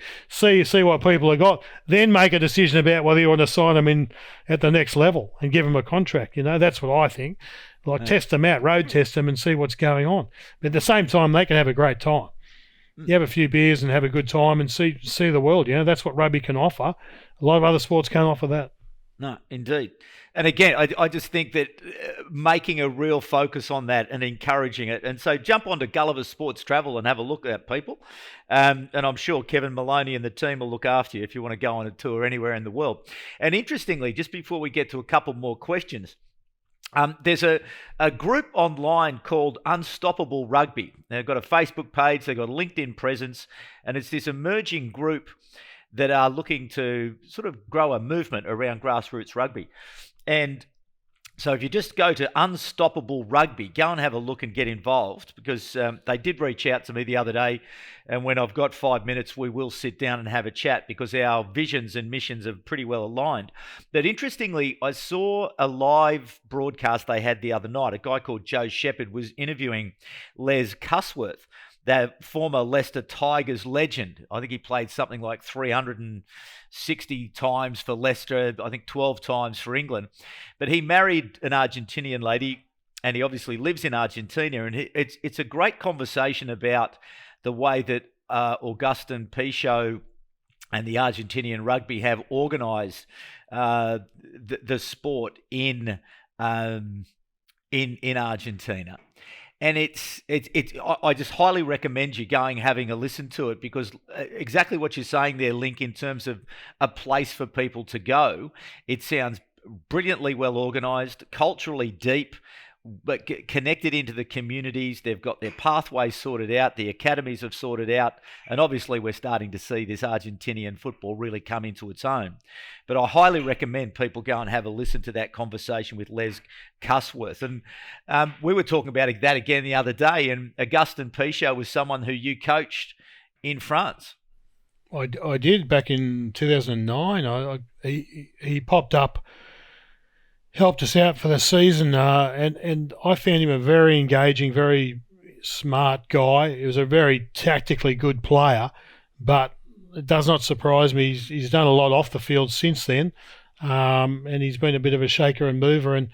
what people have got. Then make a decision about whether you want to sign them in at the next level and give them a contract. That's what I think. Test them out, road test them, and see what's going on. But at the same time, they can have a great time. You have a few beers and have a good time and see the world. That's what rugby can offer. A lot of other sports can't offer that. No, indeed. And again, I just think that making a real focus on that and encouraging it. And so jump onto Gulliver Sports Travel and have a look at people. And I'm sure Kevin Maloney and the team will look after you if you want to go on a tour anywhere in the world. And interestingly, just before we get to a couple more questions, there's a group online called Unstoppable Rugby. They've got a Facebook page, they've got a LinkedIn presence, and it's this emerging group that are looking to sort of grow a movement around grassroots rugby. And so if you just go to Unstoppable Rugby, go and have a look and get involved, because they did reach out to me the other day, and when I've got 5 minutes, we will sit down and have a chat, because our visions and missions are pretty well aligned. But interestingly, I saw a live broadcast they had the other night. A guy called Joe Shepherd was interviewing Les Cusworth, the former Leicester Tigers legend. I think he played something like 360 times for Leicester, I think 12 times for England. But he married an Argentinian lady, and he obviously lives in Argentina. And it's a great conversation about the way that Augustin Pichot and the Argentinian rugby have organised the sport in Argentina. And I just highly recommend you going having a listen to it, because exactly what you're saying there, Link, in terms of a place for people to go, it sounds brilliantly well organised, culturally deep, but connected into the communities. They've got their pathways sorted out, the academies have sorted out, and obviously we're starting to see this Argentinian football really come into its own. But I highly recommend people go and have a listen to that conversation with Les Cusworth. And we were talking about that again the other day, and Augustin Pichot was someone who you coached in France. I did back in 2009. He popped up, helped us out for the season, and I found him a very engaging, very smart guy. He was a very tactically good player, but it does not surprise me. He's done a lot off the field since then, and he's been a bit of a shaker and mover, and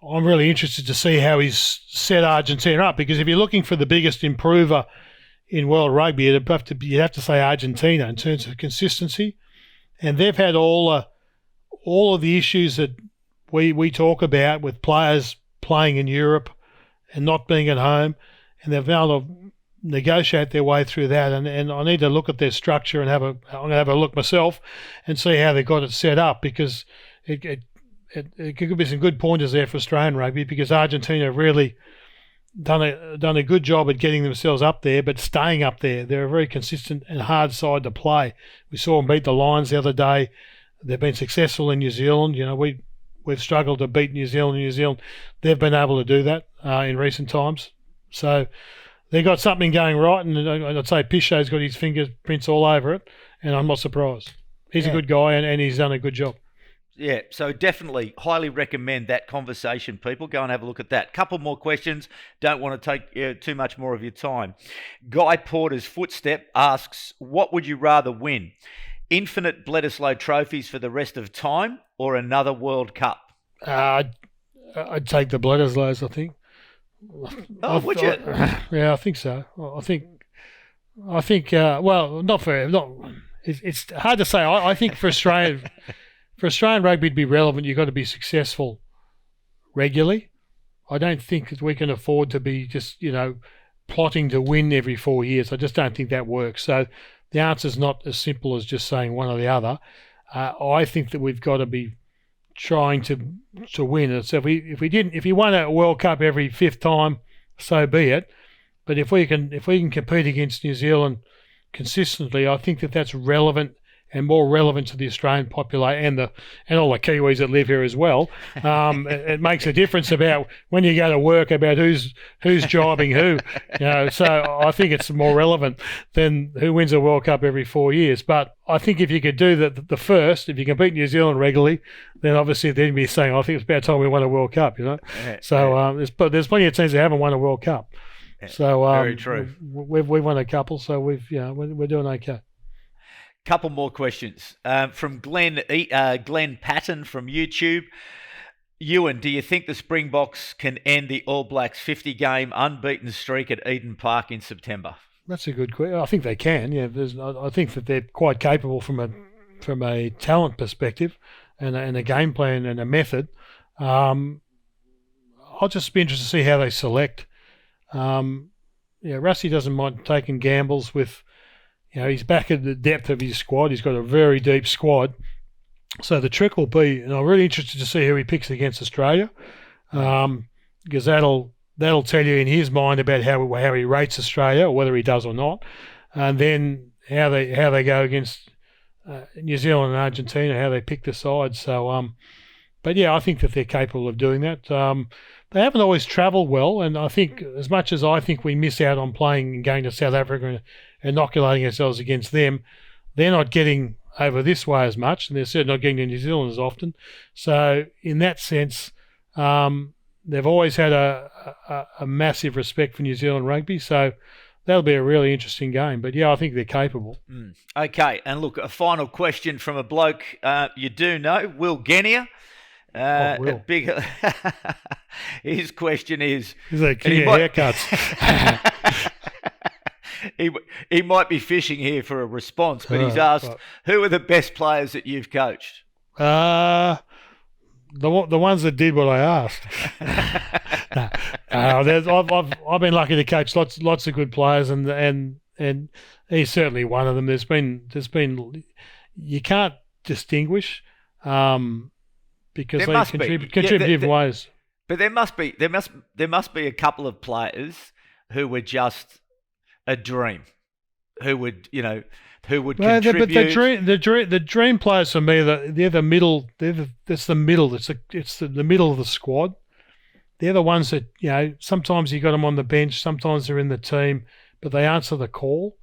I'm really interested to see how he's set Argentina up, because if you're looking for the biggest improver in world rugby, you'd have to say Argentina in terms of consistency, and they've had all of the issues that we talk about with players playing in Europe and not being at home, and they've been able to negotiate their way through that. And I need to look at their structure and I'm going to have a look myself and see how they got it set up, because it could be some good pointers there for Australian rugby, because Argentina have really done a good job at getting themselves up there, but staying up there. They're a very consistent and hard side to play. We saw them beat the Lions the other day. They've been successful in New Zealand. We've struggled to beat New Zealand. They've been able to do that in recent times. So they've got something going right, and I'd say Pichot's got his fingerprints all over it, and I'm not surprised. He's a good guy, and he's done a good job. Yeah, so definitely highly recommend that conversation, people. Go and have a look at that. Couple more questions. Don't want to take too much more of your time. Guy Porter's Footstep asks, what would you rather win? Infinite Bledisloe trophies for the rest of time, or another World Cup? I'd take the Bledisloes, I think. Oh, would you? Yeah, I think so. I think. Well, not for. it's hard to say. I think for Australian rugby to be relevant, you've got to be successful regularly. I don't think that we can afford to be just, plotting to win every 4 years. I just don't think that works. So the answer is not as simple as just saying one or the other. I think that we've got to be trying to win it. So if we won a World Cup every fifth time, so be it. But if we can compete against New Zealand consistently, I think that that's relevant and more relevant to the Australian population and all the Kiwis that live here as well. It makes a difference about when you go to work about who's jobbing who. So I think it's more relevant than who wins a World Cup every 4 years. But I think if you could do the first, if you can beat New Zealand regularly, then obviously they'd be saying, I think it's about time we won a World Cup. So there's plenty of teams that haven't won a World Cup. So very true. We've won a couple, so we're doing okay. Couple more questions from Glenn Patton from YouTube. Ewan, do you think the Springboks can end the All Blacks 50-game unbeaten streak at Eden Park in September? That's a good question. I think they can. Yeah, I think that they're quite capable from a talent perspective and a game plan and a method. I'll just be interested to see how they select. Rusty doesn't mind taking gambles with. He's back at the depth of his squad. He's got a very deep squad. So the trick will be, and I'm really interested to see who he picks against Australia, because that'll tell you in his mind about how he rates Australia, or whether he does or not, and then how they go against New Zealand and Argentina, how they pick the sides. So, but yeah, I think that they're capable of doing that. They haven't always travelled well, and I think as much as I think we miss out on playing and going to South Africa and inoculating ourselves against them, they're not getting over this way as much, and they're certainly not getting to New Zealand as often. So in that sense, they've always had a massive respect for New Zealand rugby, so that'll be a really interesting game. But yeah, I think they're capable. Okay, and look, a final question from a bloke you do know, Will Genia. Will. His question is... Is that king of haircuts? He might be fishing here for a response, but he's asked, who are the best players that you've coached? The ones that did what I asked. I've been lucky to coach lots of good players, and he's certainly one of them. There's been you can't distinguish because they contribute different ways. But there must be a couple of players who were just a dream, who would contribute. But the dream players for me, they're the middle. It's the middle. It's the middle of the squad. They're the ones that sometimes you got them on the bench, sometimes they're in the team, but they answer the call.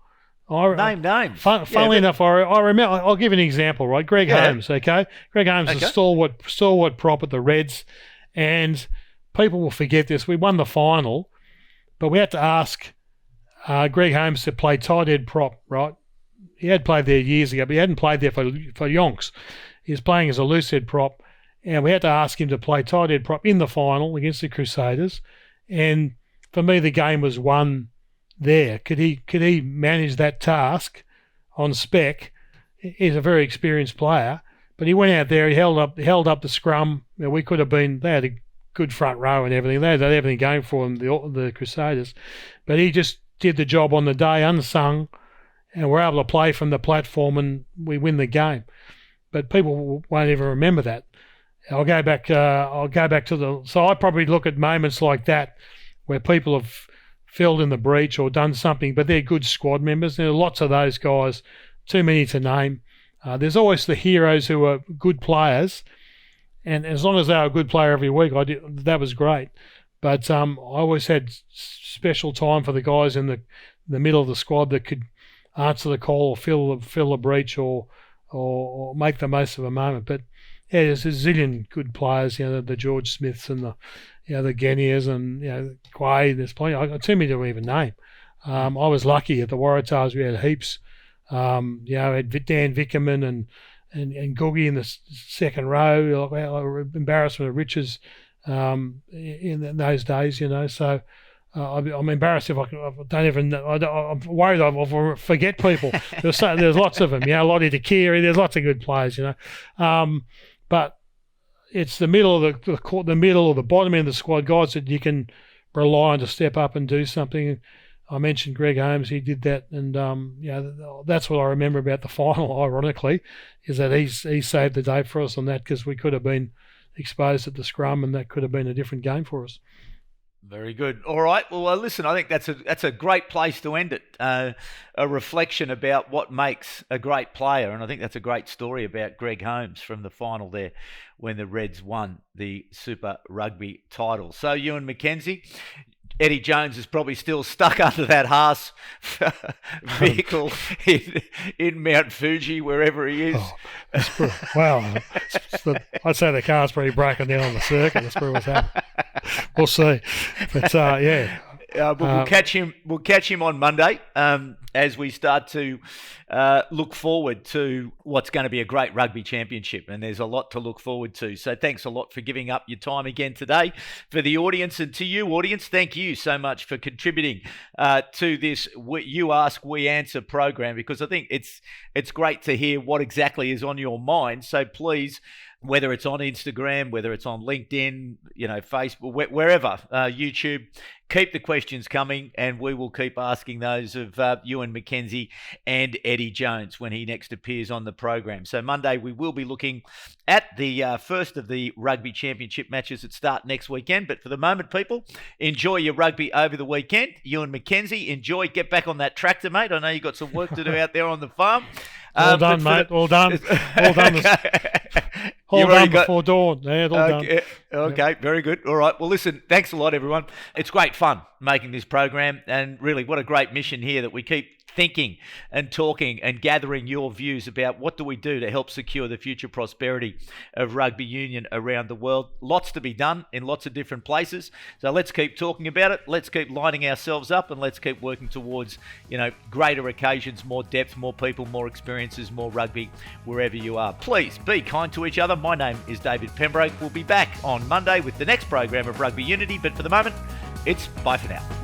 Name names. Funnily enough, I remember. I'll give you an example. Right, Greg Holmes. Okay, Greg Holmes is a stalwart prop at the Reds, and people will forget this. We won the final, but we had to ask Greg Holmes to play tight end prop. Right, he had played there years ago, but he hadn't played there for yonks. He was playing as a loose head prop, and we had to ask him to play tight end prop in the final against the Crusaders. And for me, the game was won there. Could he manage that task on spec? He's a very experienced player, but he went out there. He held up the scrum. We could have been. They had a good front row and everything. They had everything going for them, the Crusaders, but he just did the job on the day, unsung, and we're able to play from the platform, and we win the game. But people won't ever remember that. I'll go back to so I probably look at moments like that where people have filled in the breach or done something, but they're good squad members. There are lots of those guys, too many to name. There's always the heroes who are good players, and as long as they were a good player every week, that was great. But I always had special time for the guys in the middle of the squad that could answer the call or fill a breach or make the most of a moment. But yeah, there's a zillion good players, the George Smiths and the Genias and Quade. There's plenty. Too many to even name. I was lucky at the Waratahs. We had heaps. Had Dan Vickerman and Googie in the second row. Embarrassment of riches in those days, So I'm embarrassed if I don't even know. I'm worried I'll forget people. There's lots of them, Lottie Takiri. There's lots of good players, but it's the middle of the middle or the bottom end of the squad, guys that you can rely on to step up and do something. I mentioned Greg Holmes. He did that, and that's what I remember about the final. Ironically, is that he saved the day for us on that, because we could have been exposed at the scrum, and that could have been a different game for us. Very good. All right. Well, listen, I think that's a great place to end it. A reflection about what makes a great player, and I think that's a great story about Greg Holmes from the final there when the Reds won the Super Rugby title. So, Ewen McKenzie, Eddie Jones is probably still stuck under that Haas vehicle in Mount Fuji, wherever he is. Wow. I'd say the car's pretty broken down on the circuit. That's probably what's happening. We'll see. But, but we'll catch him. We'll catch him on Monday as we start to look forward to what's going to be a great rugby championship, and there's a lot to look forward to. So thanks a lot for giving up your time again today for the audience, and to you, audience, thank you so much for contributing to this You Ask, We Answer program, because I think it's great to hear what exactly is on your mind. So please, whether it's on Instagram, whether it's on LinkedIn, Facebook, wherever, YouTube, keep the questions coming, and we will keep asking those of Ewen McKenzie and Eddie Jones when he next appears on the program. So Monday we will be looking at the first of the Rugby Championship matches that start next weekend. But for the moment, people, enjoy your rugby over the weekend. Ewen McKenzie, enjoy. Get back on that tractor, mate. I know you've got some work to do out there on the farm. All done, mate. All done. All done. All done before dawn. Yeah, all done. Okay, very good. All right. Well, listen, thanks a lot, everyone. It's great fun making this program, and really what a great mission here that we keep thinking and talking and gathering your views about what do we do to help secure the future prosperity of rugby union around the world. Lots to be done in lots of different places. So let's keep talking about it. Let's keep lining ourselves up, and let's keep working towards, greater occasions, more depth, more people, more experiences, more rugby wherever you are. Please be kind to each other. My name is David Pembroke. We'll be back on Monday with the next program of Rugby Unity, but for the moment, it's bye for now.